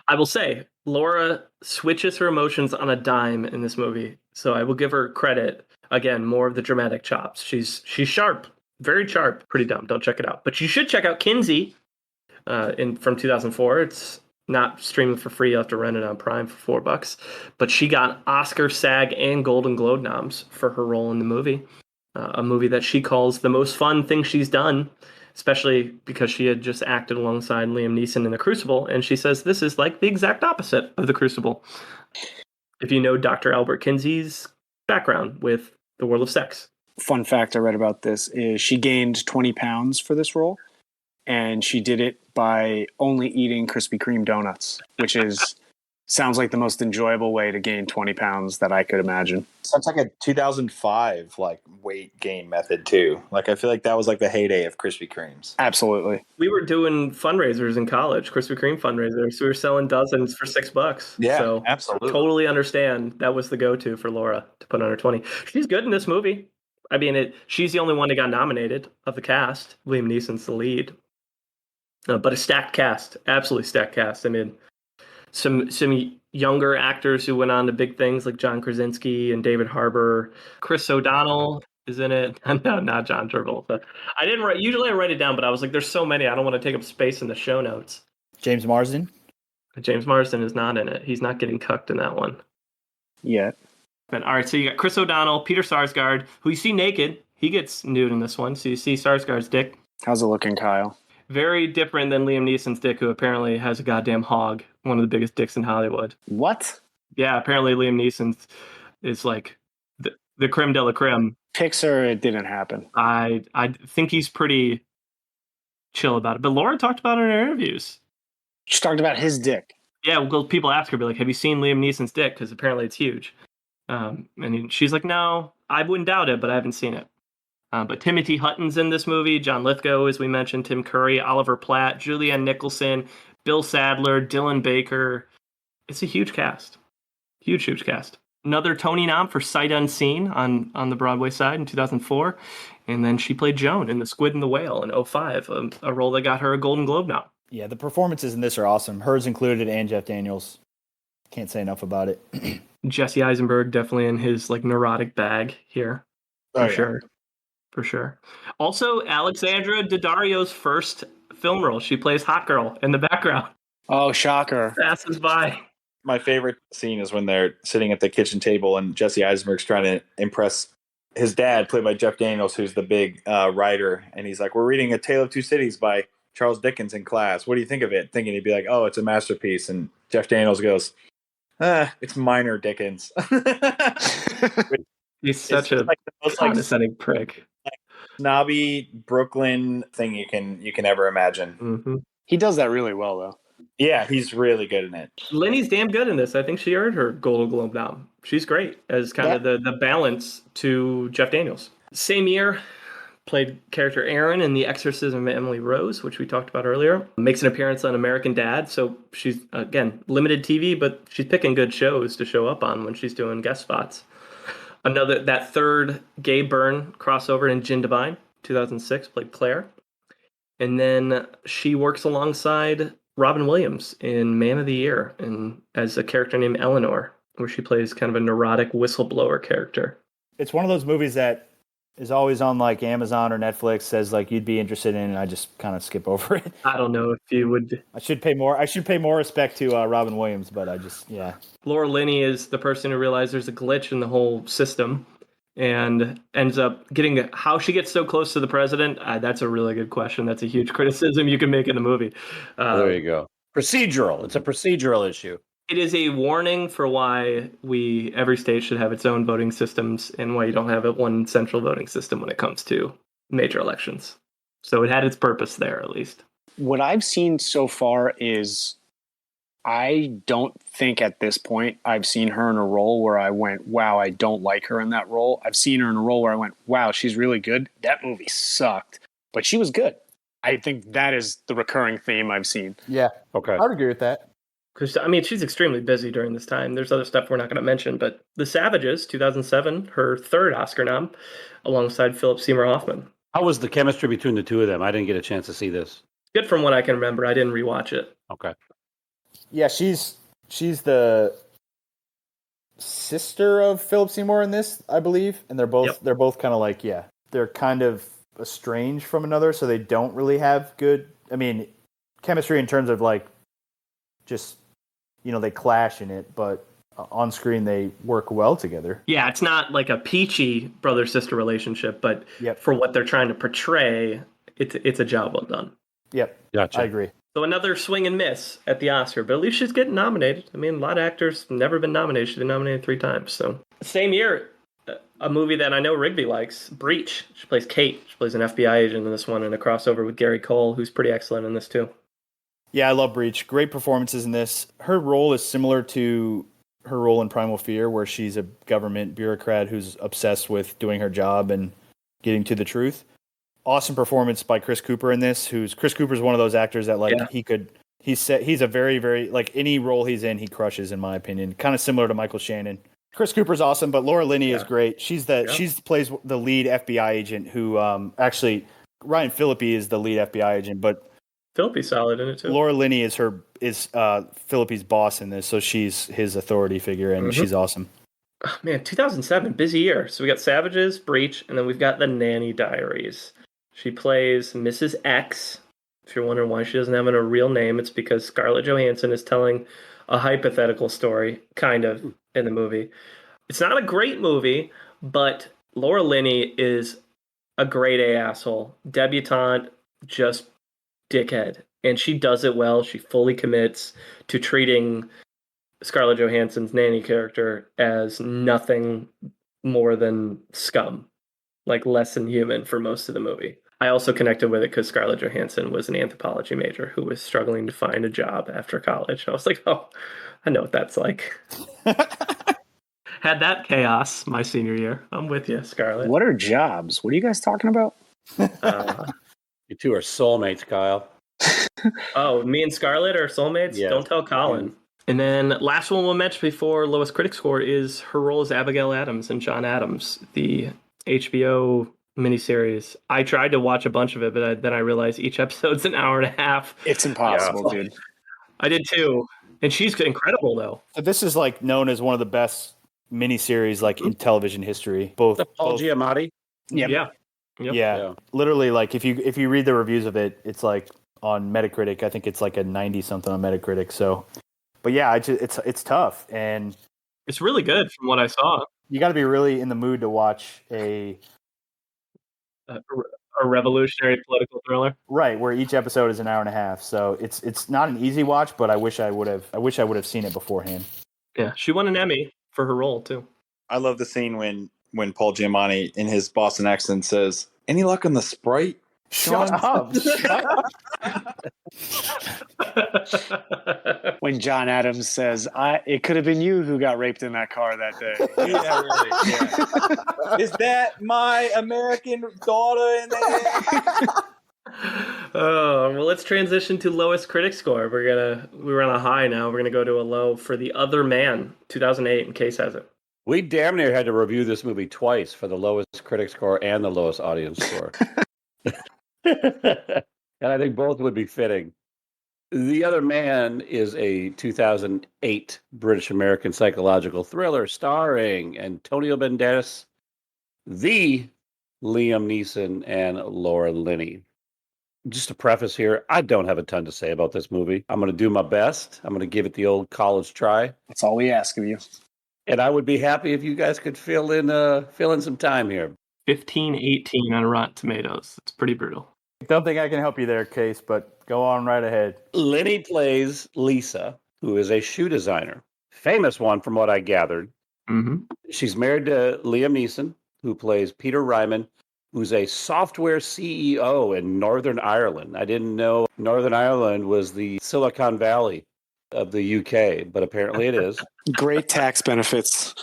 I will say, Laura switches her emotions on a dime in this movie, so I will give her credit. Again, more of the dramatic chops. She's sharp, very sharp. Pretty dumb. Don't check it out. But you should check out Kinsey from 2004. It's not streaming for free. You have to rent it on Prime for $4. But she got Oscar, SAG, and Golden Globe noms for her role in the movie. A movie that she calls the most fun thing she's done, especially because she had just acted alongside Liam Neeson in The Crucible, and she says this is like the exact opposite of The Crucible. If you know Dr. Albert Kinsey's background with the world of sex. Fun fact I read about this is she gained 20 pounds for this role, and she did it by only eating Krispy Kreme donuts, which sounds like the most enjoyable way to gain 20 pounds that I could imagine. Sounds like a 2005 like weight gain method too. Like I feel like that was like the heyday of Krispy Kremes. Absolutely. We were doing fundraisers in college, Krispy Kreme fundraisers. We were selling dozens for $6. Yeah, so absolutely. Totally understand that was the go-to for Laura to put on her 20. She's good in this movie. I mean, she's the only one that got nominated of the cast. Liam Neeson's the lead. But a stacked cast, absolutely stacked cast. I mean, some younger actors who went on to big things like John Krasinski and David Harbour. Chris O'Donnell is in it. No, not John Travolta. Usually I write it down, but I was like, there's so many. I don't want to take up space in the show notes. James Marsden? James Marsden is not in it. He's not getting cucked in that one. Yet. But all right, so you got Chris O'Donnell, Peter Sarsgaard, who you see naked. He gets nude in this one, so you see Sarsgaard's dick. How's it looking, Kyle? Very different than Liam Neeson's dick, who apparently has a goddamn hog. One of the biggest dicks in Hollywood. What? Yeah, apparently Liam Neeson's is like the creme de la creme. Pixar, it didn't happen. I think he's pretty chill about it. But Laura talked about it in her interviews. She talked about his dick. Yeah, well, people ask her, be like, have you seen Liam Neeson's dick? Because apparently it's huge. And she's like, no, I wouldn't doubt it, but I haven't seen it. But Timothy Hutton's in this movie. John Lithgow, as we mentioned, Tim Curry, Oliver Platt, Julianne Nicholson, Bill Sadler, Dylan Baker. It's a huge cast. Huge cast. Another Tony nom for Sight Unseen on the Broadway side in 2004. And then she played Joan in The Squid and the Whale in 2005, a role that got her a Golden Globe nom. Yeah, the performances in this are awesome. Hers included and Jeff Daniels. Can't say enough about it. Jesse Eisenberg definitely in his like neurotic bag here. For sure. Also, Alexandra Daddario's first film role. She plays Hot Girl in the background. Oh, shocker. Passes by. My favorite scene is when they're sitting at the kitchen table and Jesse Eisenberg's trying to impress his dad, played by Jeff Daniels, who's the big writer. And he's like, we're reading A Tale of Two Cities by Charles Dickens in class. What do you think of it? Thinking he'd be like, oh, it's a masterpiece. And Jeff Daniels goes, it's minor Dickens. He's such a condescending prick. Snobby Brooklyn thing you can ever imagine. Mm-hmm. He does that really well, though. Yeah, he's really good in it. Linney's damn good in this. I think she earned her Golden Globe nom. She's great as kind of the balance to Jeff Daniels. Same year, played character Erin in The Exorcism of Emily Rose, which we talked about earlier. Makes an appearance on American Dad, so she's, again, limited TV, but she's picking good shows to show up on when she's doing guest spots. That third Gabe Byrne crossover in Gin Divine, 2006, played Claire. And then she works alongside Robin Williams in Man of the Year and as a character named Eleanor, where she plays kind of a neurotic whistleblower character. It's one of those movies that is always on like Amazon or Netflix, says like you'd be interested in, and I just kind of skip over it. I don't know if you would. I should pay more respect to Robin Williams, but Laura Linney is the person who realized there's a glitch in the whole system and ends up getting how she gets so close to the president. That's a really good question. That's a huge criticism you can make in the movie. There you go. Procedural. It's a procedural issue. It is a warning for why every state should have its own voting systems and why you don't have one central voting system when it comes to major elections. So it had its purpose there, at least. What I've seen so far is I don't think at this point I've seen her in a role where I went, wow, I don't like her in that role. I've seen her in a role where I went, wow, she's really good. That movie sucked, but she was good. I think that is the recurring theme I've seen. Yeah. Okay. I would agree with that. Because, I mean, she's extremely busy during this time. There's other stuff we're not going to mention, but The Savages, 2007, her third Oscar nom, alongside Philip Seymour Hoffman. How was the chemistry between the two of them? I didn't get a chance to see this. Good from what I can remember. I didn't rewatch it. Okay. Yeah, she's the sister of Philip Seymour in this, I believe, and they're both kind of like, they're kind of estranged from another, so they don't really have good, chemistry in terms of like just, they clash in it, but on screen they work well together. Yeah, it's not like a peachy brother-sister relationship, but for what they're trying to portray, it's a job well done. Yep, gotcha. I agree. So another swing and miss at the Oscar, but at least she's getting nominated. I mean, a lot of actors never been nominated. She's been nominated 3 times. So same year, a movie that I know Rigby likes, Breach. She plays Kate. She plays an FBI agent in this one, and a crossover with Gary Cole, who's pretty excellent in this too. Yeah, I love Breach. Great performances in this. Her role is similar to her role in Primal Fear, where she's a government bureaucrat who's obsessed with doing her job and getting to the truth. Awesome performance by Chris Cooper in this. Chris Cooper's one of those actors that he's a very, very, like, any role he's in, he crushes, in my opinion. Kind of similar to Michael Shannon. Chris Cooper's awesome, but Laura Linney is great. She plays the lead FBI agent who actually Ryan Phillippe is the lead FBI agent, but Phillippe's solid in it too. Laura Linney is Phillippe's boss in this, so she's his authority figure, and she's awesome. Oh, man, 2007, busy year. So we got Savages, Breach, and then we've got The Nanny Diaries. She plays Mrs. X. If you're wondering why she doesn't have a real name, it's because Scarlett Johansson is telling a hypothetical story, kind of, in the movie. It's not a great movie, but Laura Linney is a grade A asshole. Debutante, just dickhead. And she does it well. She fully commits to treating Scarlett Johansson's nanny character as nothing more than scum. Like less than human for most of the movie. I also connected with it because Scarlett Johansson was an anthropology major who was struggling to find a job after college. I was like, oh, I know what that's like. Had that chaos my senior year. I'm with you, Scarlett. What are jobs? What are you guys talking about? You two are soulmates, Kyle. Oh, me and Scarlett are soulmates? Yeah. Don't tell Colin. Yeah. And then last one we'll mention before lowest critic score is her role as Abigail Adams in John Adams, the HBO miniseries. I tried to watch a bunch of it, but then I realized each episode's an hour and a half. It's impossible, dude. I did too. And she's incredible, though. So this is like known as one of the best miniseries like in television history. Paul Giamatti. Yep. Yeah. Literally, like if you read the reviews of it, it's like on Metacritic. I think it's like a 90 something on Metacritic. So, but yeah, it's tough, and it's really good from what I saw. You got to be really in the mood to watch a revolutionary political thriller, right? Where each episode is an hour and a half. So it's not an easy watch, but I wish I would have seen it beforehand. Yeah, she won an Emmy for her role too. I love the scene when Paul Giamatti in his Boston accent says, "Any luck on the Sprite?" Shut up. When John Adams says, it could have been you who got raped in that car that day. Yeah, really. Yeah. Is that my American daughter in there? Well, let's transition to lowest critic score. We were on a high now. We're going to go to a low for The Other Man, 2008, in Case has it. We damn near had to review this movie twice for the lowest critic score and the lowest audience score. And I think both would be fitting. The Other Man is a 2008 British-American psychological thriller starring Antonio Banderas, the Liam Neeson, and Laura Linney. Just a preface here, I don't have a ton to say about this movie. I'm going to do my best. I'm going to give it the old college try. That's all we ask of you. And I would be happy if you guys could fill in some time here. 15-18 on Rotten Tomatoes. It's pretty brutal. Don't think I can help you there, Case, but go on right ahead. Linney plays Lisa, who is a shoe designer. Famous one from what I gathered. Mm-hmm. She's married to Liam Neeson, who plays Peter Ryman, who's a software CEO in Northern Ireland. I didn't know Northern Ireland was the Silicon Valley of the UK, but apparently it is. Great tax benefits.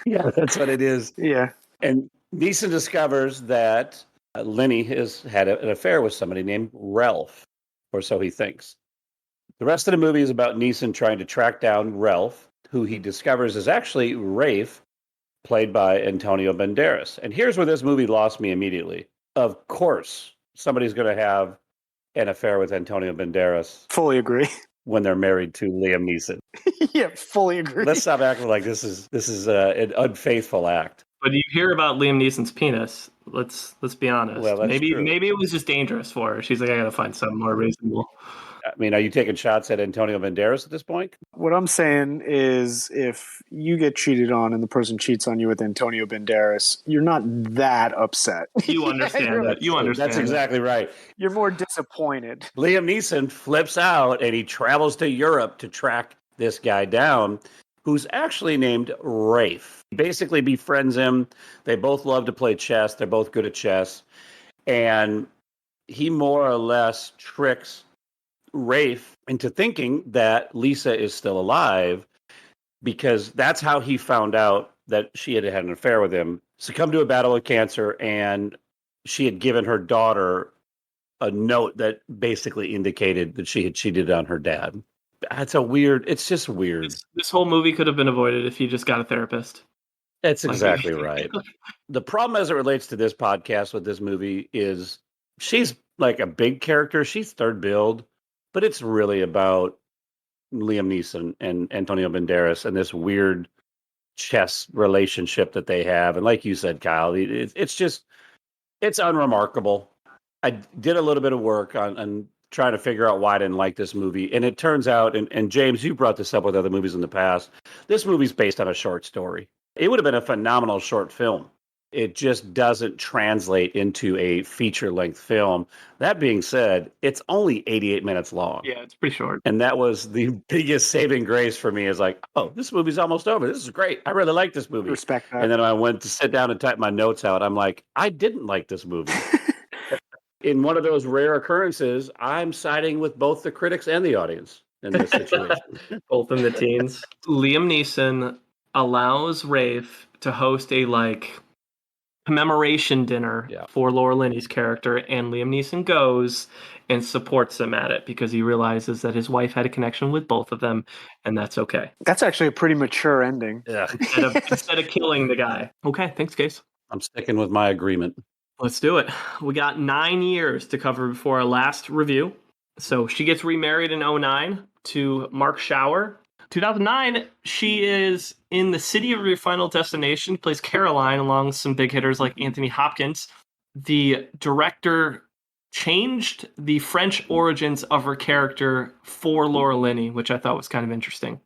Yeah, that's what it is. Yeah. And Neeson discovers that Linney has had an affair with somebody named Ralph, or so he thinks. The rest of the movie is about Neeson trying to track down Ralph, who he discovers is actually Rafe, played by Antonio Banderas. And here's where this movie lost me immediately. Of course, somebody's going to have an affair with Antonio Banderas. Fully agree. when they're married to Liam Neeson. Yeah, fully agree. Let's stop acting like this is an unfaithful act. But you hear about Liam Neeson's penis. Let's be honest. Well, that's true. Maybe it was just dangerous for her. She's like, I gotta find something more reasonable. I mean, are you taking shots at Antonio Banderas at this point? What I'm saying is, if you get cheated on and the person cheats on you with Antonio Banderas, you're not that upset. You understand that. You understand. That's exactly right. You're more disappointed. Liam Neeson flips out and he travels to Europe to track this guy down, who's actually named Rafe. He basically befriends him. They both love to play chess. They're both good at chess. And he more or less tricks Rafe into thinking that Lisa is still alive, because that's how he found out that she had had an affair with him, succumbed to a battle with cancer, and she had given her daughter a note that basically indicated that she had cheated on her dad. It's just weird. This whole movie could have been avoided if you just got a therapist. That's exactly right. The problem as it relates to this podcast with this movie is she's like a big character. She's third build, but it's really about Liam Neeson and Antonio Banderas and this weird chess relationship that they have. And like you said, Kyle, it's unremarkable. I did a little bit of work on trying to figure out why I didn't like this movie. And it turns out, and James, you brought this up with other movies in the past, this movie's based on a short story. It would have been a phenomenal short film. It just doesn't translate into a feature-length film. That being said, it's only 88 minutes long. Yeah, it's pretty short. And that was the biggest saving grace for me, is like, oh, this movie's almost over. This is great. I really like this movie. Respect that. And then I went to sit down and type my notes out. I'm like, I didn't like this movie. In one of those rare occurrences, I'm siding with both the critics and the audience in this situation. Both in the teens. Liam Neeson allows Rafe to host a commemoration dinner for Laura Linney's character, and Liam Neeson goes and supports him at it because he realizes that his wife had a connection with both of them, and that's okay. That's actually a pretty mature ending. Yeah. Instead of killing the guy. Okay, thanks, Case. I'm sticking with my agreement. Let's do it. We got 9 years to cover before our last review. So she gets remarried in 2009 to Mark Schauer. 2009, she is in The City of Your Final Destination, plays Caroline along with some big hitters like Anthony Hopkins. The director changed the French origins of her character for Laura Linney, which I thought was kind of interesting.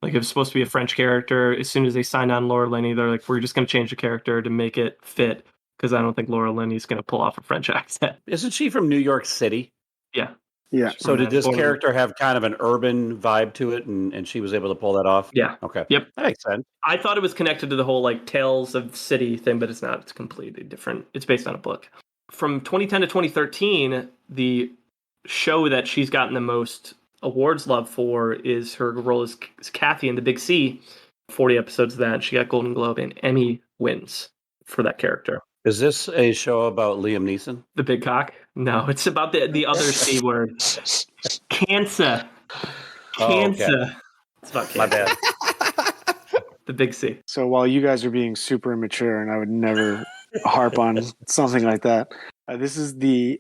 Like, it was supposed to be a French character. As soon as they signed on Laura Linney, they're like, we're just going to change the character to make it fit, because I don't think Laura Linney's going to pull off a French accent. Isn't she from New York City? Yeah. Yeah. So did this character have kind of an urban vibe to it, and she was able to pull that off? Yeah. Okay. Yep. That makes sense. I thought it was connected to the whole Tales of City thing, but it's not. It's completely different. It's based on a book. From 2010 to 2013, the show that she's gotten the most awards love for is her role as Kathy in The Big C. 40 episodes of that. She got Golden Globe and Emmy wins for that character. Is this a show about Liam Neeson? The big cock? No, it's about the other C word. Cancer. Cancer. Oh, okay. It's about cancer. My bad. The big C. So while you guys are being super immature, and I would never harp on something like that, this is the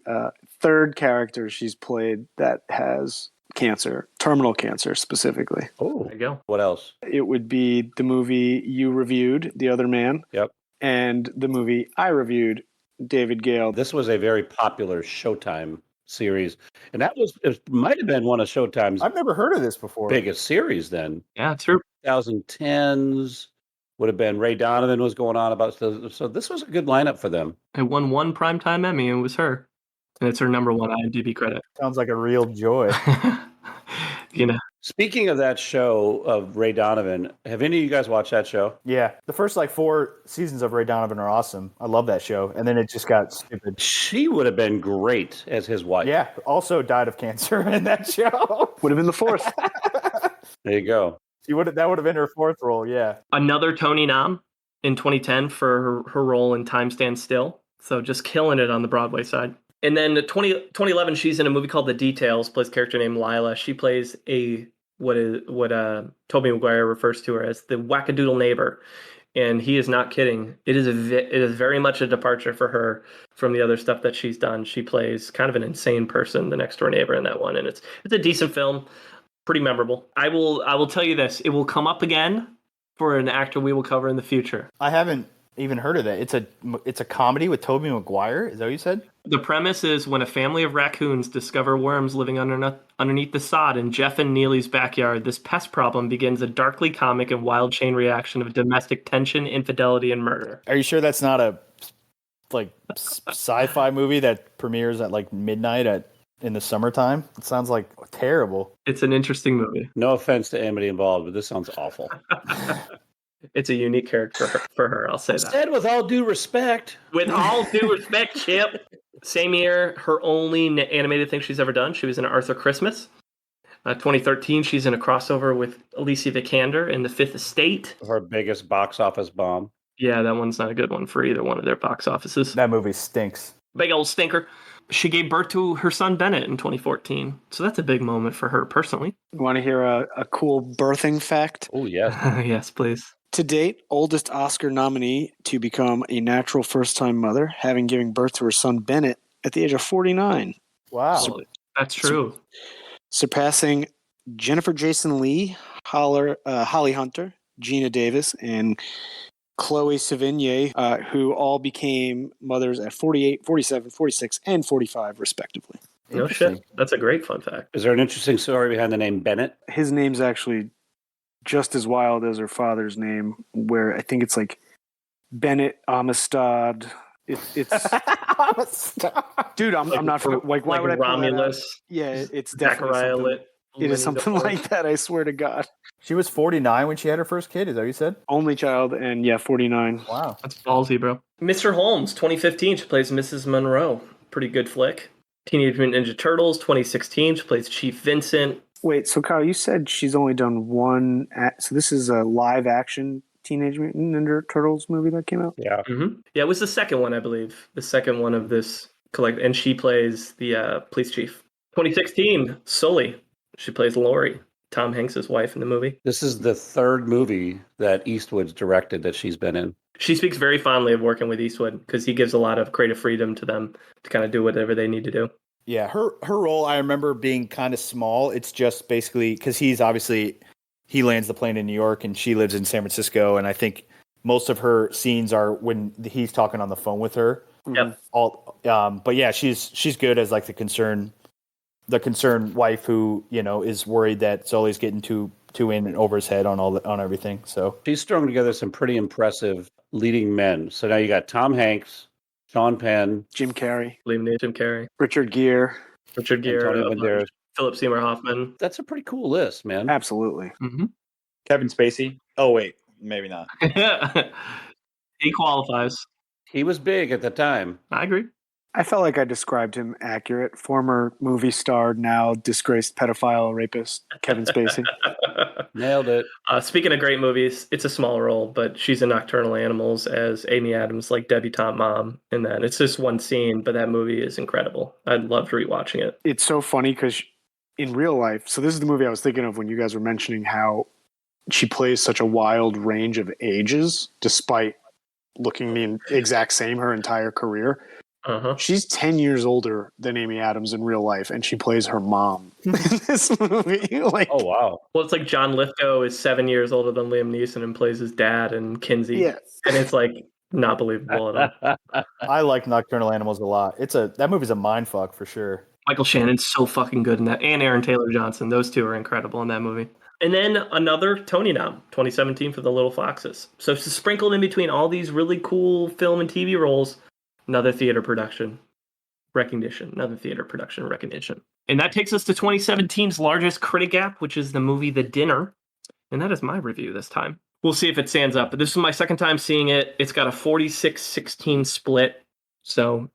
third character she's played that has cancer, terminal cancer specifically. Oh, There you go. what else? It would be the movie you reviewed, The Other Man. Yep. And the movie I reviewed, David Gale. This was a very popular Showtime series, and it might have been one of Showtime's I've never heard of this before. biggest series then. Yeah, true. 2010s would have been Ray Donovan was going on about, so this was a good lineup for them. It won one Primetime Emmy, and it was her. And it's her number one IMDb credit. Sounds like a real joy. Speaking of that show of Ray Donovan, have any of you guys watched that show? Yeah. The first 4 seasons of Ray Donovan are awesome. I love that show. And then it just got stupid. She would have been great as his wife. Yeah. Also died of cancer in that show. Would have been the fourth. There you go. That would have been her fourth role. Yeah. Another Tony nom in 2010 for her role in Time Stands Still. So just killing it on the Broadway side. And then 2011, she's in a movie called The Details, plays a character named Lila. She plays what Tobey Maguire refers to her as the wackadoodle neighbor. And he is not kidding. It is very much a departure for her from the other stuff that she's done. She plays kind of an insane person, the next door neighbor in that one. And it's a decent film. Pretty memorable. I will tell you this. It will come up again for an actor we will cover in the future. I haven't even heard of that. It's a comedy with Tobey Maguire. Is that what you said? The premise is when a family of raccoons discover worms living underneath the sod in Jeff and Neely's backyard, this pest problem begins a darkly comic and wild chain reaction of domestic tension, infidelity, and murder. Are you sure that's not a sci-fi movie that premieres at like midnight in the summertime? It sounds like terrible. It's an interesting movie. No offense to anybody involved, but this sounds awful. It's a unique character for her, I'll say that. Said with all due respect. With all due respect, Chip. Same year, her only animated thing she's ever done, she was in Arthur Christmas. 2013, she's in a crossover with Alicia Vikander in The Fifth Estate. Her biggest box office bomb. Yeah, that one's not a good one for either one of their box offices. That movie stinks. Big old stinker. She gave birth to her son Bennett in 2014. So that's a big moment for her personally. You want to hear a cool birthing fact? Oh, yes. Yes, please. To date, oldest Oscar nominee to become a natural first-time mother, having given birth to her son Bennett at the age of 49. Wow. That's true. Surpassing Jennifer Jason Leigh, Holly Hunter, Gina Davis, and Chloe Sevigny, who all became mothers at 48, 47, 46, and 45, respectively. No shit. That's a great fun fact. Is there an interesting story behind the name Bennett? His name's actually just as wild as her father's name, where I think it's like Bennett Amistad. It's Amistad. Dude, I'm not for like why like would I pull that out? Romulus? Yeah, it's definitely Zachariah something. It is something like that. I swear to God. She was 49 when she had her first kid. Is that what you said? Only child, and 49. Wow. That's ballsy, bro. Mr. Holmes, 2015, she plays Mrs. Monroe. Pretty good flick. Teenage Mutant Ninja Turtles, 2016, she plays Chief Vincent. Wait, so Kyle, you said she's only done one. So this is a live action Teenage Mutant Ninja Turtles movie that came out? Yeah. Mm-hmm. Yeah, it was the second one, I believe. The second one of this collect, and she plays the police chief. 2016, Sully. She plays Lori, Tom Hanks' wife in the movie. This is the third movie that Eastwood's directed that she's been in. She speaks very fondly of working with Eastwood because he gives a lot of creative freedom to them to kind of do whatever they need to do. Yeah, her role, I remember being kind of small. It's just basically because he lands the plane in New York and she lives in San Francisco. And I think most of her scenes are when he's talking on the phone with her. Yep. But yeah, she's good as like the concerned wife who, is worried that Sully's getting too in and over his head on everything. So she's strung together some pretty impressive leading men. So now you got Tom Hanks, Sean Penn, Jim Carrey, Jim Carrey, Richard Gere, Antonio Banderas. Philip Seymour Hoffman. That's a pretty cool list, man. Absolutely. Mm-hmm. Kevin Spacey. Oh, wait. Maybe not. He qualifies. He was big at the time. I agree. I felt like I described him accurate. Former movie star, now disgraced pedophile rapist, Kevin Spacey. Nailed it. Speaking of great movies, it's a small role, but she's in Nocturnal Animals as Amy Adams, like debutante mom in that. It's just one scene, but that movie is incredible. I loved rewatching it. It's so funny because in real life, so this is the movie I was thinking of when you guys were mentioning how she plays such a wild range of ages, despite looking the exact same her entire career. Uh-huh. She's 10 years older than Amy Adams in real life, and she plays her mom in this movie. Oh, wow. Well, it's like John Lithgow is 7 years older than Liam Neeson and plays his dad in Kinsey. Yeah. And it's like not believable at all. I like Nocturnal Animals a lot. That movie's a mindfuck for sure. Michael Shannon's so fucking good in that. And Aaron Taylor-Johnson. Those two are incredible in that movie. And then another Tony nom, 2017 for The Little Foxes. So sprinkled in between all these really cool film and TV roles, another theater production recognition. And that takes us to 2017's largest critic gap, which is the movie The Dinner. And that is my review this time. We'll see if it stands up. But this is my second time seeing it. It's got a 46-16 split. So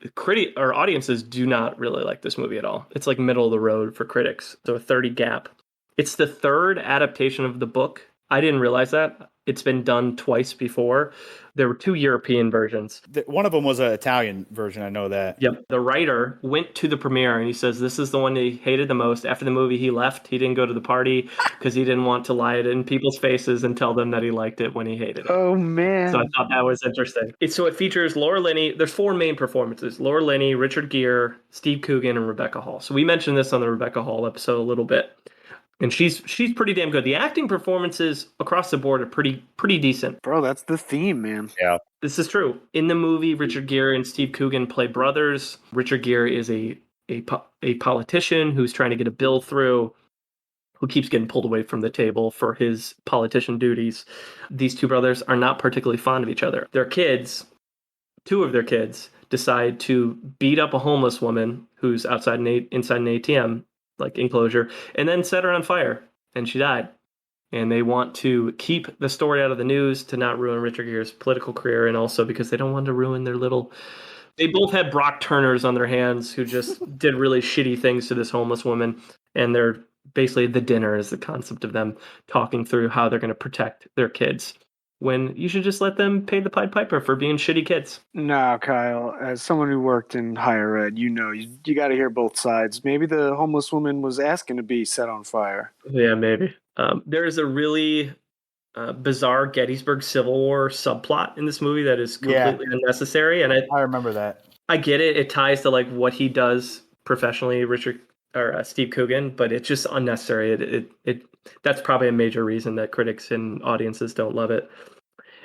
audiences do not really like this movie at all. It's like middle of the road for critics. So a 30 gap. It's the third adaptation of the book. I didn't realize that. It's been done twice before. There were 2 European versions. One of them was an Italian version. I know that. Yep. The writer went to the premiere and he says this is the one he hated the most. After the movie, he left. He didn't go to the party because he didn't want to lie it in people's faces and tell them that he liked it when he hated it. Oh, man. So I thought that was interesting. It features Laura Linney. There's 4 main performances. Laura Linney, Richard Gere, Steve Coogan, and Rebecca Hall. So we mentioned this on the Rebecca Hall episode a little bit. And she's pretty damn good. The acting performances across the board are pretty decent. Bro, that's the theme, man. Yeah. This is true. In the movie, Richard Gere and Steve Coogan play brothers. Richard Gere is a politician who's trying to get a bill through, who keeps getting pulled away from the table for his politician duties. These two brothers are not particularly fond of each other. Their kids, two of their kids, decide to beat up a homeless woman who's inside an ATM like enclosure, and then set her on fire, and she died. And they want to keep the story out of the news to not ruin Richard Gere's political career, and also because they don't want to ruin their little. They both had Brock Turners on their hands who just did really shitty things to this homeless woman, and they're basically the dinner is the concept of them talking through how they're going to protect their kids. When you should just let them pay the Pied Piper for being shitty kids. No, Kyle, as someone who worked in higher ed, you got to hear both sides. Maybe the homeless woman was asking to be set on fire. Yeah, maybe. There is a really bizarre Gettysburg Civil War subplot in this movie that is completely unnecessary. And I remember that. I get it. It ties to like what he does professionally, Steve Coogan, but it's just unnecessary. That's probably a major reason that critics and audiences don't love it.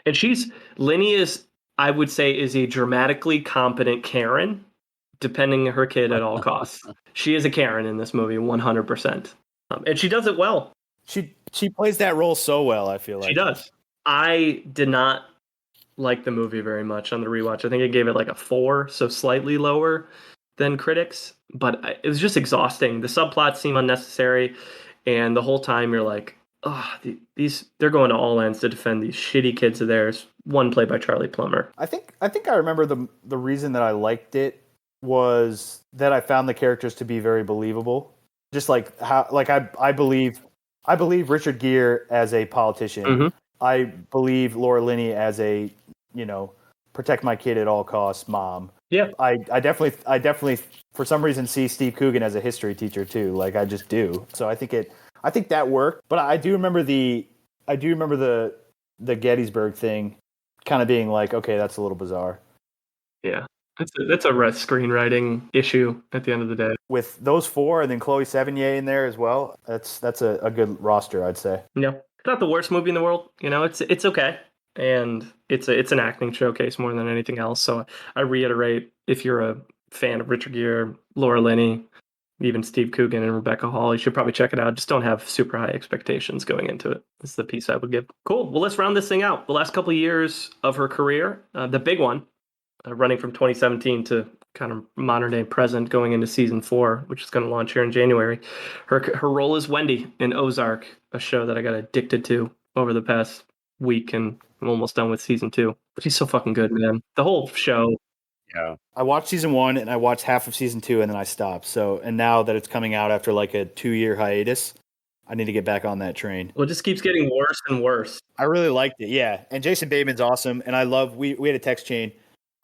And Linney is, I would say, is a dramatically competent Karen, defending her kid at all costs. She is a Karen in this movie, 100%. And she does it well. She plays that role so well, I feel like. She does. I did not like the movie very much on the rewatch. I think I gave it like a 4, so slightly lower than critics. But it was just exhausting. The subplots seem unnecessary. And the whole time you're like, oh, they're going to all ends to defend these shitty kids of theirs. One played by Charlie Plummer. I think I remember the reason that I liked it was that I found the characters to be very believable. Just like how, like I believe Richard Gere as a politician. Mm-hmm. I believe Laura Linney as a, protect my kid at all costs mom. Yeah. I definitely for some reason see Steve Coogan as a history teacher too. Like I just do. So I think that worked. But I do remember the Gettysburg thing kind of being like, okay, that's a little bizarre. Yeah. That's a screenwriting issue at the end of the day. With those 4 and then Chloe Sevigny in there as well, that's a good roster, I'd say. Yeah. It's not the worst movie in the world. It's okay. And it's an acting showcase more than anything else. So I reiterate, if you're a fan of Richard Gere, Laura Linney, even Steve Coogan and Rebecca Hall, you should probably check it out. Just don't have super high expectations going into it. That's the piece I would give. Cool. Well, let's round this thing out. The last couple of years of her career, the big one, running from 2017 to kind of modern day present, going into season 4, which is going to launch here in January. Her role is Wendy in Ozark, a show that I got addicted to over the past week, and I'm almost done with season 2. She's so fucking good, man. The whole show. Yeah. I watched season 1 and I watched half of season 2 and then I stopped. So, and now that it's coming out after like a 2-year hiatus, I need to get back on that train. Well, it just keeps getting worse and worse. I really liked it. Yeah. And Jason Bateman's awesome. And I love, we had a text chain.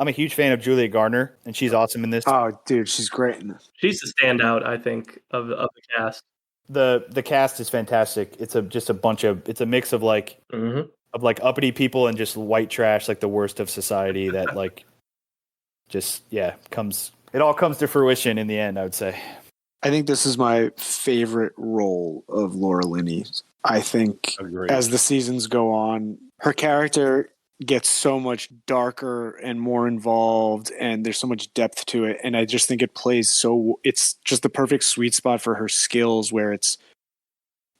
I'm a huge fan of Julia Gardner and she's awesome in this. Oh, dude, she's great in this. She's the standout, I think, of the cast. The cast is fantastic. It's it's a mix of like, of like uppity people and just white trash, like the worst of society that like it all comes to fruition in the end, I would say. I think this is my favorite role of Laura Linney. I think as the seasons go on, her character gets so much darker and more involved, and there's so much depth to it. And I just think it's just the perfect sweet spot for her skills, where it's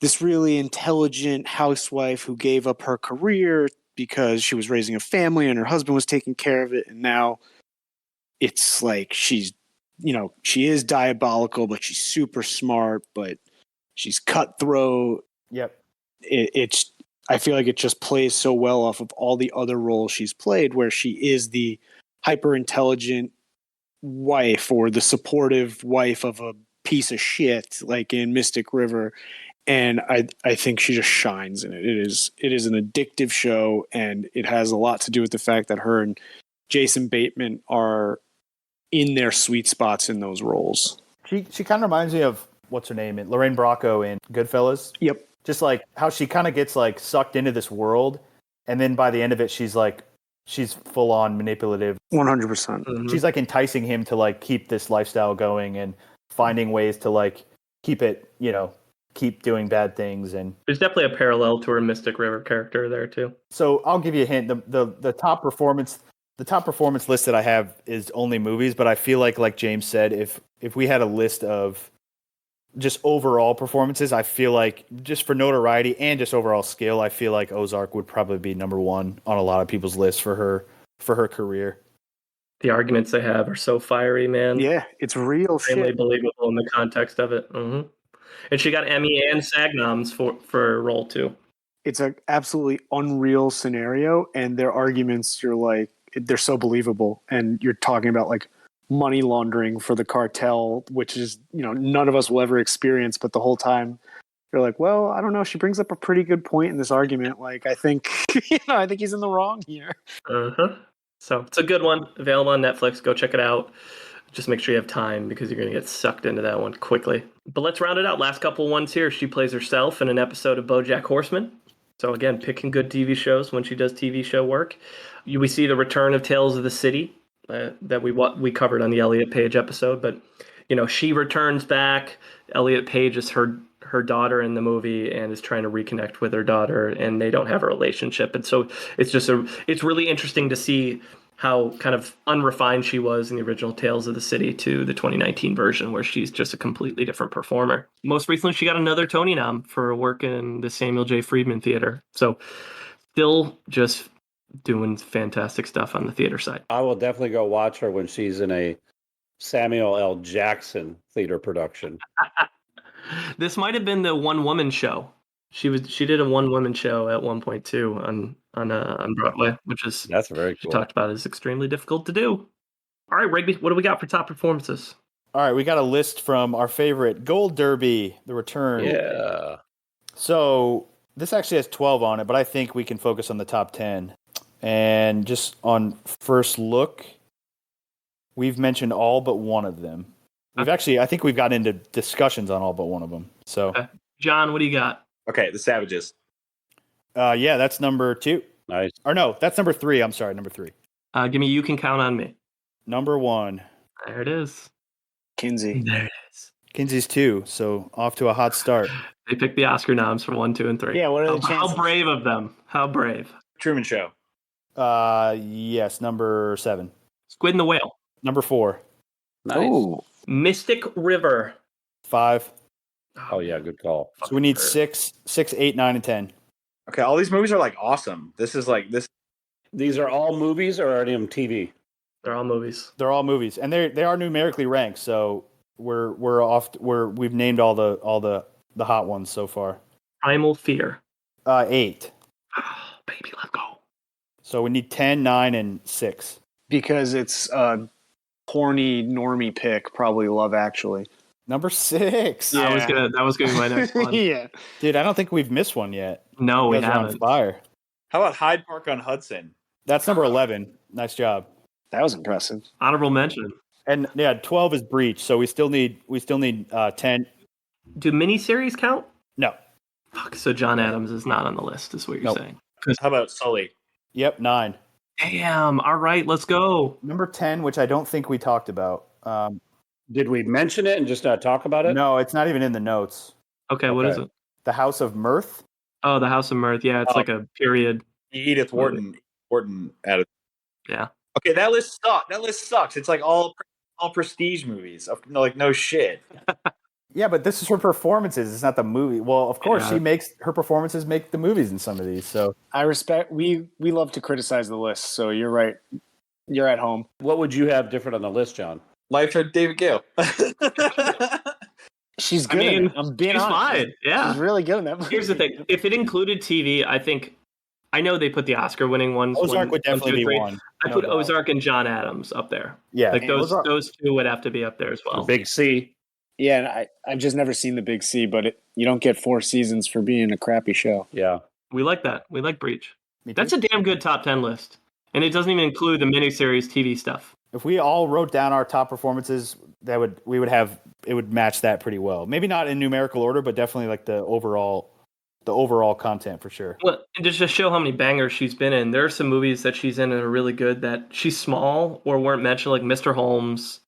this really intelligent housewife who gave up her career because she was raising a family and her husband was taking care of it. And now it's like she is diabolical, but she's super smart, but she's cutthroat. Yep. I feel like it just plays so well off of all the other roles she's played, where she is the hyper intelligent wife or the supportive wife of a piece of shit, like in Mystic River. And I think she just shines in it. It is an addictive show, and it has a lot to do with the fact that her and Jason Bateman are in their sweet spots in those roles. She kind of reminds me of what's her name, Lorraine Bracco in Goodfellas. Yep. Just like how she kind of gets like sucked into this world, and then by the end of it, she's full on manipulative. 100%. Mm-hmm. She's like enticing him to like keep this lifestyle going and finding ways to like keep it keep doing bad things. And There's definitely a parallel to her Mystic River character there too. so I'll give you a hint. The top performance list that I have is only movies, but I feel like James said, if we had a list of just overall performances, I feel like just for notoriety and just overall skill, I feel like Ozark would probably be number one on a lot of people's lists for her career. The arguments they have are so fiery, man. Yeah, it's real Extremely shit. believable in the context of it. Mm-hmm. And she got Emmy and SAG noms for her role too. It's an absolutely unreal scenario, and their arguments, you're like, they're so believable. And you're talking about like money laundering for the cartel, which is, none of us will ever experience, but the whole time you're like, well, I don't know. She brings up a pretty good point in this argument. Like, I think, I think he's in the wrong here. Uh-huh. So it's a good one. Available on Netflix. Go check it out. Just make sure you have time because you're going to get sucked into that one quickly. But let's round it out. Last couple ones here. She plays herself in an episode of BoJack Horseman. So again, picking good TV shows when she does TV show work. We see the return of Tales of the City that we covered on the Elliot Page episode. But, she returns back. Elliot Page is her daughter in the movie and is trying to reconnect with her daughter, and they don't have a relationship. And so it's really interesting to see how kind of unrefined she was in the original Tales of the City to the 2019 version, where she's just a completely different performer. Most recently, she got another Tony nom for work in the Samuel J. Friedman Theater. So still just doing fantastic stuff on the theater side. I will definitely go watch her when she's in a Samuel L. Jackson theater production. This might have been the one-woman show. She did a one-woman show at one point too on Broadway, which is That's very cool. She talked about is extremely difficult to do. All right, Rigby, what do we got for top performances? All right, we got a list from our favorite Gold Derby, The Return. Yeah. So this actually has 12 on it, but I think we can focus on the top 10. And just on first look, we've mentioned all but one of them. I think we've gotten into discussions on all but one of them. So, okay. John, what do you got? Okay, The Savages. Yeah, that's number 2. Nice. Or no, that's number 3. I'm sorry, number 3. Give me You Can Count on Me. Number 1. There it is. Kinsey. There it is. Kinsey's 2, so off to a hot start. They picked the Oscar noms for 1, 2, and 3. Yeah, what are the chances? How brave of them. How brave. Truman Show. Yes, number 7. Squid and the Whale. Number 4. Nice. Oh, Mystic River. 5. Oh, yeah, good call. So we need 6, 8, 9, and 10. Okay, all these movies are like awesome. This is like this. These are all movies or are any of them TV? They're all movies. They're all movies, and they are numerically ranked. So we've named all the hot ones so far. Primal Fear. 8. Baby, let's go. So we need 10, 9, and 6. because it's a corny normie pick, probably Love Actually. Number 6. Yeah. That was gonna be my next one. Yeah. Dude, I don't think we've missed one yet. No, we You guys are on haven't. fire. How about Hyde Park on Hudson? That's number 11. Nice job. That was impressive. Honorable mention. And yeah, 12 is Breach, so we still need 10. Do miniseries count? No. Fuck, so John Adams is not on the list, is what you're Nope. saying. How about Sully? Yep, 9. Damn. All right, let's go. Number 10, which I don't think we talked about. Did we mention it and just not talk about it? No, it's not even in the notes. Okay, what is it? The House of Mirth. Oh, The House of Mirth. Yeah, it's like a period. Edith Wharton. Wharton added. Yeah. Okay, that list sucks. That list sucks. It's like all prestige movies. No shit. Yeah, but this is her performances. It's not the movie. Well, of course, Yeah. her performances make the movies in some of these. So I respect. We love to criticize the list, so you're right. You're at home. What would you have different on the list, John? Life of David Gale. She's good. mean, I'm being She's honest. fine. Yeah. She's really good in that movie. Here's the thing. If it included TV, I know they put the Oscar-winning ones. Ozark would 1, 2, definitely be 3. one. I No put doubt. Ozark and John Adams up there. Yeah, Like those Ozark- those two would have to be up there as well. Big C. Yeah, and I've just never seen the Big C, but you don't get 4 seasons for being a crappy show. Yeah. We like that. We like Breach. Me too. That's a damn good top 10 list. And it doesn't even include the miniseries TV stuff. If we all wrote down our top performances, it would match that pretty well. Maybe not in numerical order, but definitely like the overall content for sure. Well, and just to show how many bangers she's been in, there are some movies that she's in that are really good that she's small or weren't mentioned, like Mr. Holmes,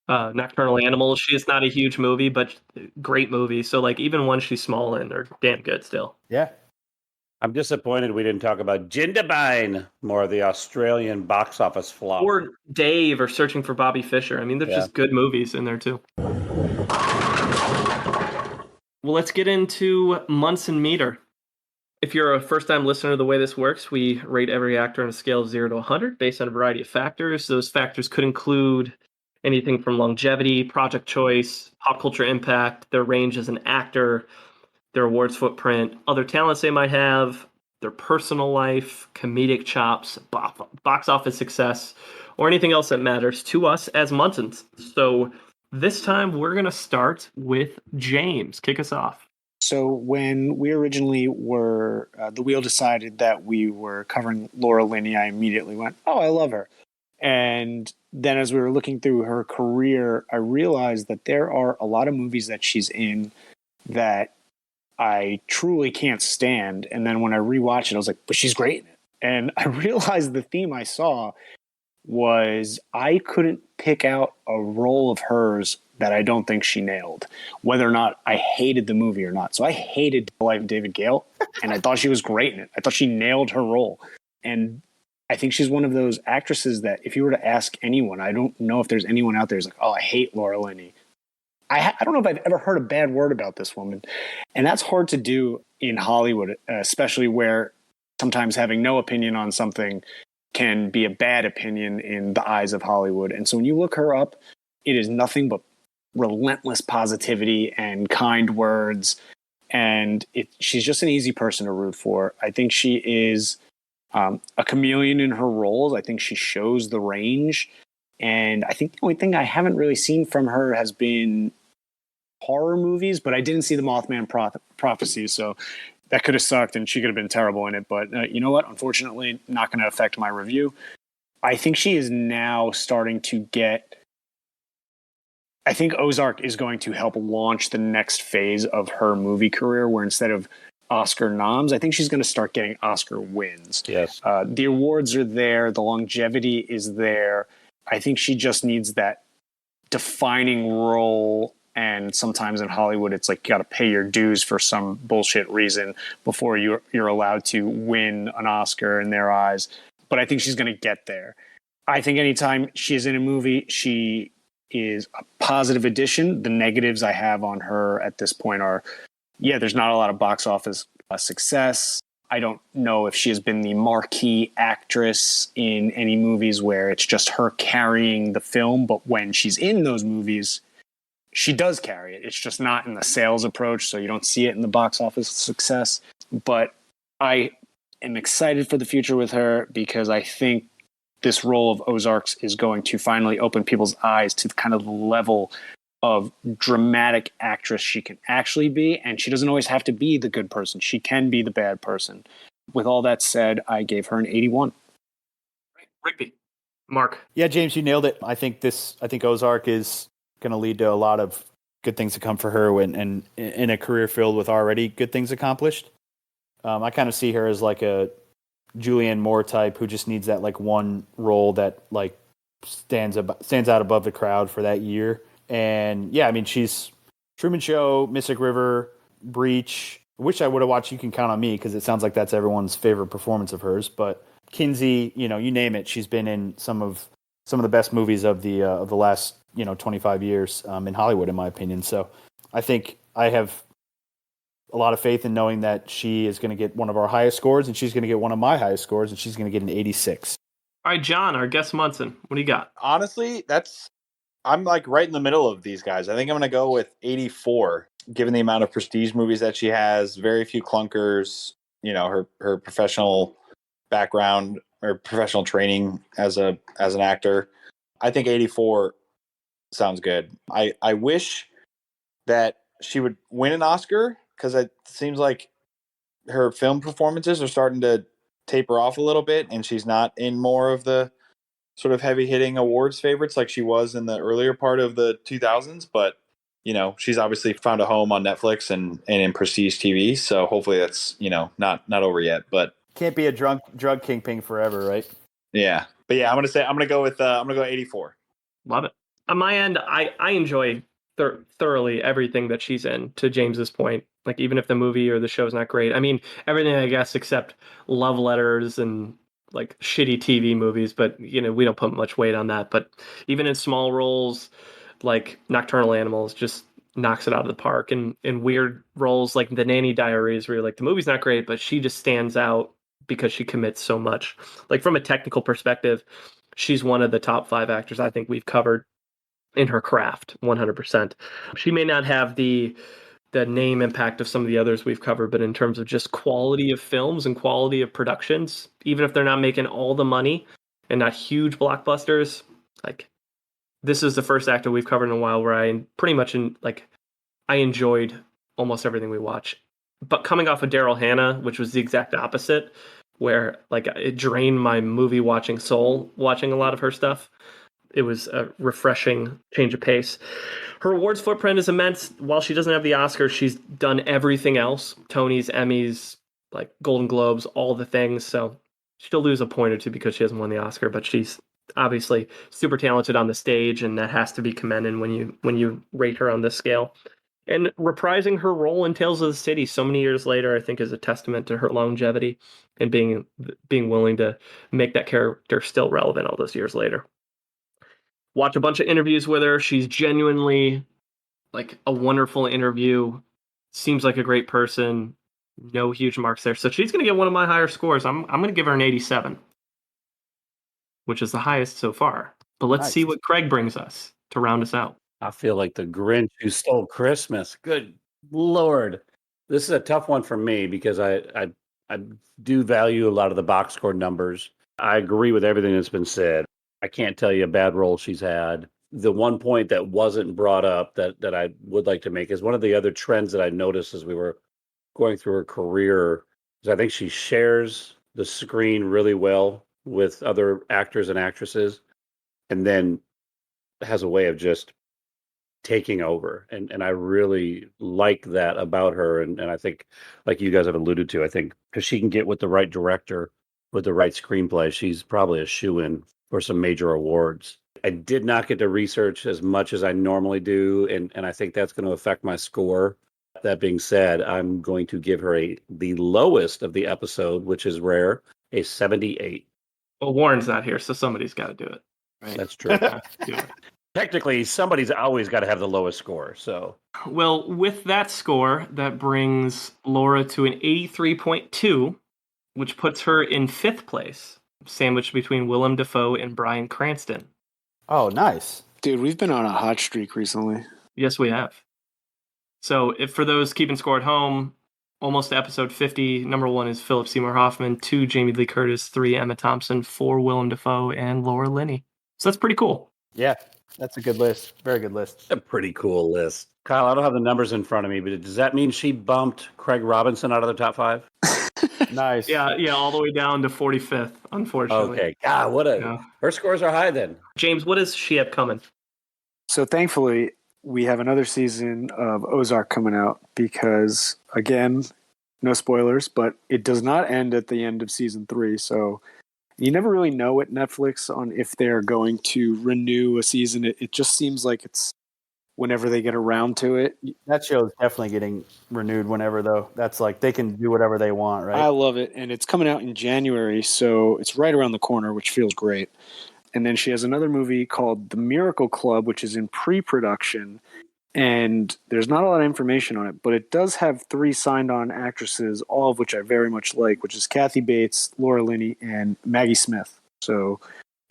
Nocturnal Animals. She's not a huge movie, but great movie. So like even ones she's small in are damn good still. Yeah. I'm disappointed we didn't talk about Jindabyne, more of the Australian box office flop. Or Dave or Searching for Bobby Fischer. I mean, there's just good movies in there too. Well, let's get into Munson Meter. If you're a first-time listener, the way this works, we rate every actor on a scale of 0 to 100 based on a variety of factors. Those factors could include anything from longevity, project choice, pop culture impact, their range as an actor, their awards footprint, other talents they might have, their personal life, comedic chops, box office success, or anything else that matters to us as Munsons. So this time we're going to start with James. Kick us off. So when we originally were, the wheel decided that we were covering Laura Linney, I immediately went, oh, I love her. And then as we were looking through her career, I realized that there are a lot of movies that she's in that I truly can't stand. And then when I rewatched it, I was like, but she's great in it. And I realized the theme I saw was I couldn't pick out a role of hers that I don't think she nailed, whether or not I hated the movie or not. So I hated The Life of David Gale, and I thought she was great in it. I thought she nailed her role. And I think she's one of those actresses that if you were to ask anyone, I don't know if there's anyone out there who's like, oh, I hate Laura Linney. I don't know if I've ever heard a bad word about this woman. And that's hard to do in Hollywood, especially where sometimes having no opinion on something can be a bad opinion in the eyes of Hollywood. And so when you look her up, it is nothing but relentless positivity and kind words. And she's just an easy person to root for. I think she is a chameleon in her roles. I think she shows the range. And I think the only thing I haven't really seen from her has been horror movies, but I didn't see the Mothman Prophecy, so that could have sucked and she could have been terrible in it. But you know what? Unfortunately, not going to affect my review. I think she is now starting to get... I think Ozark is going to help launch the next phase of her movie career, where instead of Oscar noms, I think she's going to start getting Oscar wins. Yes. The awards are there. The longevity is there. I think she just needs that defining role. And sometimes in Hollywood, it's like you got to pay your dues for some bullshit reason before you're allowed to win an Oscar in their eyes. But I think she's going to get there. I think anytime she's in a movie, she is a positive addition. The negatives I have on her at this point are, there's not a lot of box office success. I don't know if she has been the marquee actress in any movies where it's just her carrying the film, but when she's in those movies, she does carry it. It's just not in the sales approach, so you don't see it in the box office success. But I am excited for the future with her because I think this role of Ozarks is going to finally open people's eyes to the kind of level of dramatic actress she can actually be, and she doesn't always have to be the good person. She can be the bad person. With all that said, I gave her an 81. Rigby. Mark. Yeah, James, you nailed it. I think Ozark is going to lead to a lot of good things to come for her and in a career filled with already good things accomplished. I kind of see her as like a Julianne Moore type who just needs that like one role that like stands out above the crowd for that year. And yeah, I mean, she's Truman Show, Mystic River, Breach. I wish I would have watched You Can Count on Me because it sounds like that's everyone's favorite performance of hers. But Kinsey, you name it, she's been in some of the best movies of the last 25 years in Hollywood, in my opinion. So I think I have a lot of faith in knowing that she is going to get one of our highest scores, and she's going to get one of my highest scores, and she's going to get an 86. All right, John, our guest Munson. What do you got? Honestly, I'm like right in the middle of these guys. I think I'm going to go with 84, given the amount of prestige movies that she has, very few clunkers, her professional background or professional training as an actor. I think 84 sounds good. I wish that she would win an Oscar because it seems like her film performances are starting to taper off a little bit, and she's not in more of the sort of heavy hitting awards favorites like she was in the earlier part of the 2000s. But, she's obviously found a home on Netflix and in prestige TV. So hopefully that's, not over yet, but can't be a drug kingpin forever, right? Yeah. But yeah, I'm going to go 84. Love it. On my end, I enjoy thoroughly everything that she's in, to James's point. Like, even if the movie or the show is not great. I mean, everything, I guess, except love letters and like shitty TV movies, but we don't put much weight on that. But even in small roles like Nocturnal Animals, just knocks it out of the park. And in weird roles like The Nanny Diaries, where you're like, the movie's not great, but she just stands out because she commits so much. Like, from a technical perspective, she's one of the top 5 actors I think we've covered in her craft, 100%. She may not have the name impact of some of the others we've covered, but in terms of just quality of films and quality of productions, even if they're not making all the money and not huge blockbusters, like, this is the first actor we've covered in a while where I pretty much I enjoyed almost everything we watch. But coming off of Daryl Hannah, which was the exact opposite, where like it drained my movie watching soul watching a lot of her stuff. It was a refreshing change of pace. Her awards footprint is immense. While she doesn't have the Oscars, she's done everything else. Tonys, Emmys, like Golden Globes, all the things. So she'll lose a point or two because she hasn't won the Oscar, but she's obviously super talented on the stage, and that has to be commended when you rate her on this scale. And reprising her role in Tales of the City so many years later, I think, is a testament to her longevity and being willing to make that character still relevant all those years later. Watch a bunch of interviews with her. She's genuinely like a wonderful interview. Seems like a great person. No huge marks there. So she's going to get one of my higher scores. I'm going to give her an 87, which is the highest so far. But let's see what Craig brings us to round us out. I feel like the Grinch who stole Christmas. Good Lord. This is a tough one for me because I do value a lot of the box score numbers. I agree with everything that's been said. I can't tell you a bad role she's had. The one point that wasn't brought up that I would like to make is one of the other trends that I noticed as we were going through her career is I think she shares the screen really well with other actors and actresses, and then has a way of just taking over. And I really like that about her. And I think, like you guys have alluded to, I think because she can get with the right director, with the right screenplay, she's probably a shoo-in for some major awards. I did not get to research as much as I normally do, and I think that's going to affect my score. That being said, I'm going to give her the lowest of the episode, which is rare, a 78. Well, Warren's not here, so somebody's got to do it. Right? That's true. Do it. Technically, somebody's always got to have the lowest score. So, well, with that score, that brings Laura to an 83.2, which puts her in 5th place, sandwiched between Willem Dafoe and Bryan Cranston. Oh, nice. Dude, we've been on a hot streak recently. Yes, we have. So, if for those keeping score at home, almost to episode 50, number 1 is Philip Seymour Hoffman, 2 Jamie Lee Curtis, 3 Emma Thompson, 4 Willem Dafoe, and Laura Linney. So that's pretty cool. Yeah, that's a good list. Very good list. a pretty cool list. Kyle, I don't have the numbers in front of me, but does that mean she bumped Craig Robinson out of the top 5? Nice. Yeah, all the way down to 45th, unfortunately. Okay. God, her scores are high then. James, what does she have coming? So thankfully, we have another season of Ozark coming out because, again, no spoilers, but it does not end at the end of season 3. So you never really know at Netflix on if they're going to renew a season. It just seems like it's whenever they get around to it. That show's definitely getting renewed whenever, though. That's like they can do whatever they want, right? I love it. And it's coming out in January, so it's right around the corner, which feels great. And then she has another movie called The Miracle Club, which is in pre-production. And there's not a lot of information on it, but it does have 3 signed-on actresses, all of which I very much like, which is Kathy Bates, Laura Linney, and Maggie Smith. So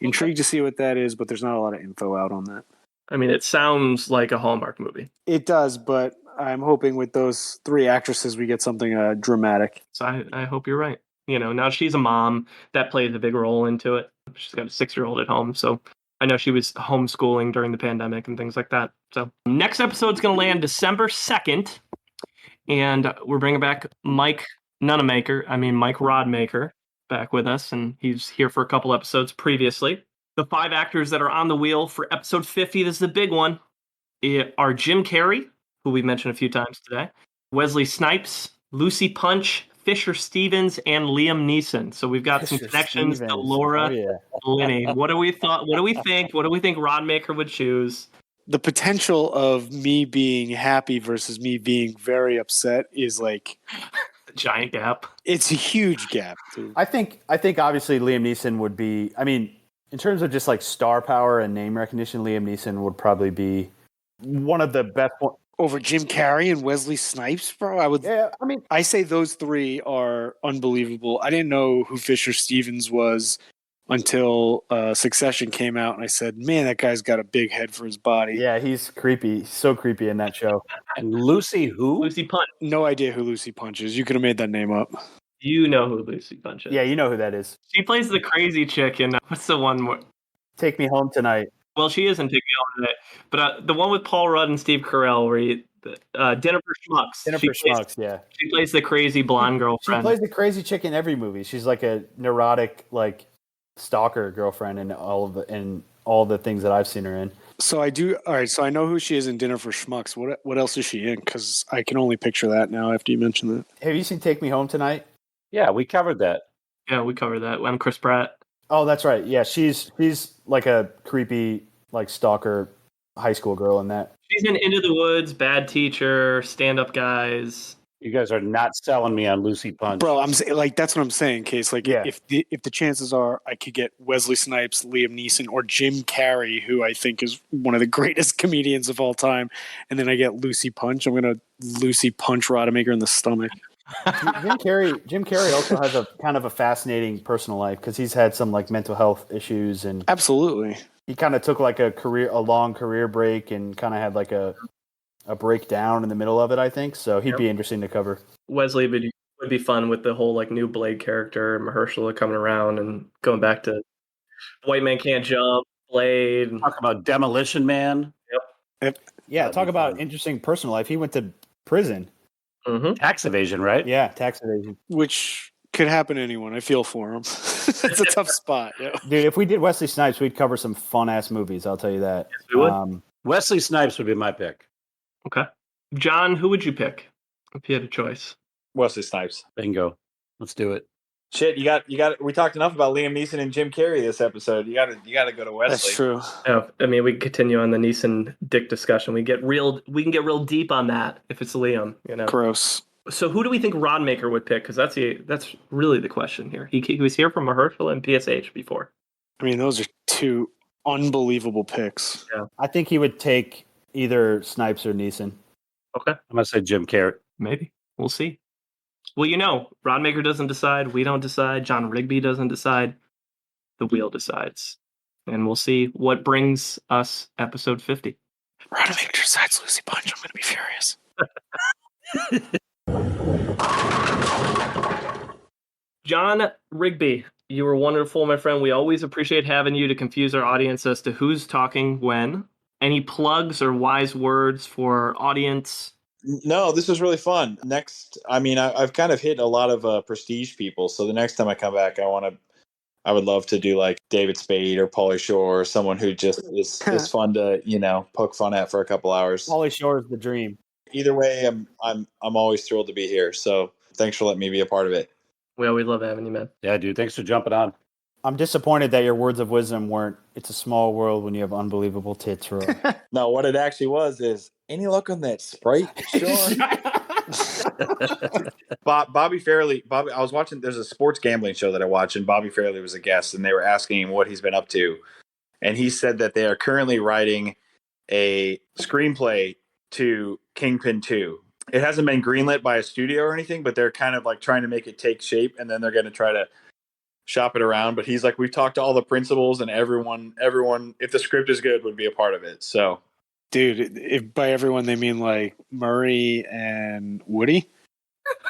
intrigued to see what that is, but there's not a lot of info out on that. I mean, it sounds like a Hallmark movie. It does, but I'm hoping with those 3 actresses we get something dramatic. So I hope you're right. You know, now she's a mom. That plays a big role into it. She's got a 6-year-old at home, so I know she was homeschooling during the pandemic and things like that. So next episode's going to land December 2nd, and we're bringing back Mike Rodmaker back with us, and he's here for a couple episodes previously. The 5 actors that are on the wheel for episode 50, this is the big one, are Jim Carrey, who we mentioned a few times today, Wesley Snipes, Lucy Punch, Fisher Stevens and Liam Neeson. So we've got some Fisher connections to Stevens. Laura Oh, yeah. Linney. What do we think? What do we think Rodmaker would choose? The potential of me being happy versus me being very upset is like A giant gap. it's a huge gap, dude. I think obviously Liam Neeson would be. I mean, in terms of just like star power and name recognition, Liam Neeson would probably be one of the best. Over Jim Carrey and Wesley Snipes, bro. I say those three are unbelievable. I didn't know who Fisher Stevens was until Succession came out, and I said, "Man, that guy's got a big head for his body." Yeah, he's creepy. He's so creepy in that show. And Lucy who? Lucy Punch. No idea who Lucy Punch is. You could have made that name up. You know who Lucy Punch is. Yeah, you know who that is. She plays the crazy chick in what's the one more? Take Me Home Tonight. Well, she isn't taking me on today, but the one with Paul Rudd and Steve Carell, where Dinner for Schmucks. Dinner for Schmucks, yeah. She plays the crazy blonde She girlfriend. plays the crazy chick in every movie. She's like a neurotic, like stalker girlfriend in all the things that I've seen her in. So I do. All right. So I know who she is in Dinner for Schmucks. What else is she in? Because I can only picture that now after you mention that. Have you seen Take Me Home Tonight? Yeah, we covered that. Yeah, we covered that. I'm Chris Pratt. Oh, that's right. Yeah, she's like a creepy, like stalker high school girl in that. She's in Into the Woods, Bad Teacher, Stand Up Guys. You guys are not selling me on Lucy Punch. Bro, I'm like that's what I'm saying, Case. Like, Yeah. if the chances are I could get Wesley Snipes, Liam Neeson, or Jim Carrey, who I think is one of the greatest comedians of all time, and then I get Lucy Punch, I'm gonna Lucy Punch Rodemaker in the stomach. Jim Carrey also has a kind of a fascinating personal life because he's had some like mental health issues, and Absolutely. he kind of took like a long career break and kind of had like a breakdown in the middle of it, I think. So he'd be interesting to cover. Wesley would be fun with the whole like new Blade character, Mahershala coming around and going back to White Man Can't Jump, Blade. Talk about Demolition Man. Yeah, talk about interesting personal life. He went to prison. Mm-hmm. Tax evasion, right? Yeah, tax evasion. Which could happen to anyone. I feel for him. It's a tough spot. Yeah. Dude, if we did Wesley Snipes, we'd cover some fun ass movies. I'll tell you that. Yes, we would. Wesley Snipes would be my pick. Okay. John, who would you pick if you had a choice? Wesley Snipes. Bingo. Let's do it. Shit, you got. We talked enough about Liam Neeson and Jim Carrey this episode. You got to go to Wesley. That's true. Oh, I mean, we can continue on the Neeson dick discussion. We can get real deep on that if it's Liam. You know. Gross. So who do we think Rodmaker would pick? Because that's really the question here. He was here from Mahershala and PSH before. I mean, those are two unbelievable picks. Yeah. I think he would take either Snipes or Neeson. Okay. I'm going to say Jim Carrey. Maybe. We'll see. Well, you know, Rodmaker doesn't decide. We don't decide. John Rigby doesn't decide. The wheel decides. And we'll see what brings us episode 50. Rodemaker decides Lucy Punch. I'm going to be furious. John Rigby, you were wonderful, my friend. We always appreciate having you to confuse our audience as to who's talking when. Any plugs or wise words for our audience? No, this was really fun. Next, I mean, I've kind of hit a lot of prestige people, so the next time I come back, I would love to do like David Spade or Pauly Shore or someone who just is fun to poke fun at for a couple hours. Pauly Shore is the dream. Either way, I'm always thrilled to be here. So thanks for letting me be a part of it. We always love having you, man. Yeah, dude. Thanks for jumping on. I'm disappointed that your words of wisdom weren't, it's a small world when you have unbelievable tits, Roy. No, what it actually was is, any luck on that Sprite? Sure. Bobby Fairley. I was watching, there's a sports gambling show that I watch, and Bobby Fairley was a guest, and they were asking him what he's been up to. And he said that they are currently writing a screenplay to Kingpin 2. It hasn't been greenlit by a studio or anything, but they're kind of like trying to make it take shape, and then they're going to try to shop it around. But he's like, we've talked to all the principals, and everyone, if the script is good, would be a part of it. So, dude, if by everyone they mean like Murray and Woody.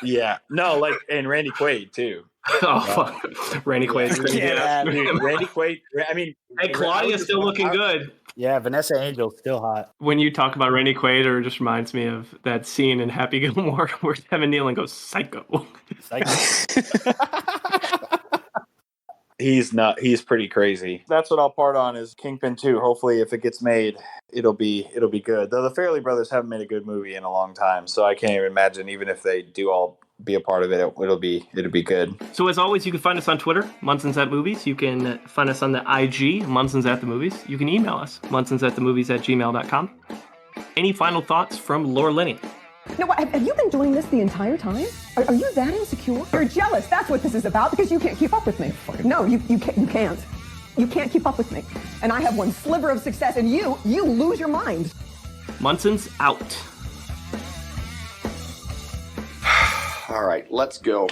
Yeah, no, like, and Randy Quaid too. Oh, fuck. Randy Quaid's gonna Dude, Randy Quaid. I mean, hey, Claudia's still looking good. Yeah, Vanessa Angel's still hot. When you talk about Randy Quaid, it just reminds me of that scene in Happy Gilmore where Evan Nealon goes psycho. Psycho. He's not. He's pretty crazy. That's what I'll part on is Kingpin 2. Hopefully, if it gets made, it'll be good. Though the Farrelly brothers haven't made a good movie in a long time, so I can't even imagine. Even if they do all be a part of it, it'll be good. So as always, you can find us on Twitter, Munson's at Movies. You can find us on the IG, Munson's at the Movies. You can email us, munsonsatthemovies@gmail.com. Any final thoughts from Laura Linney? Now, have you been doing this the entire time? Are you that insecure? You're jealous. That's what this is about because you can't keep up with me. No, you can't. You can't keep up with me. And I have one sliver of success and you lose your mind. Munson's out. All right, let's go.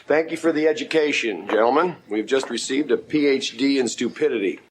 Thank you for the education, gentlemen. We've just received a PhD in stupidity.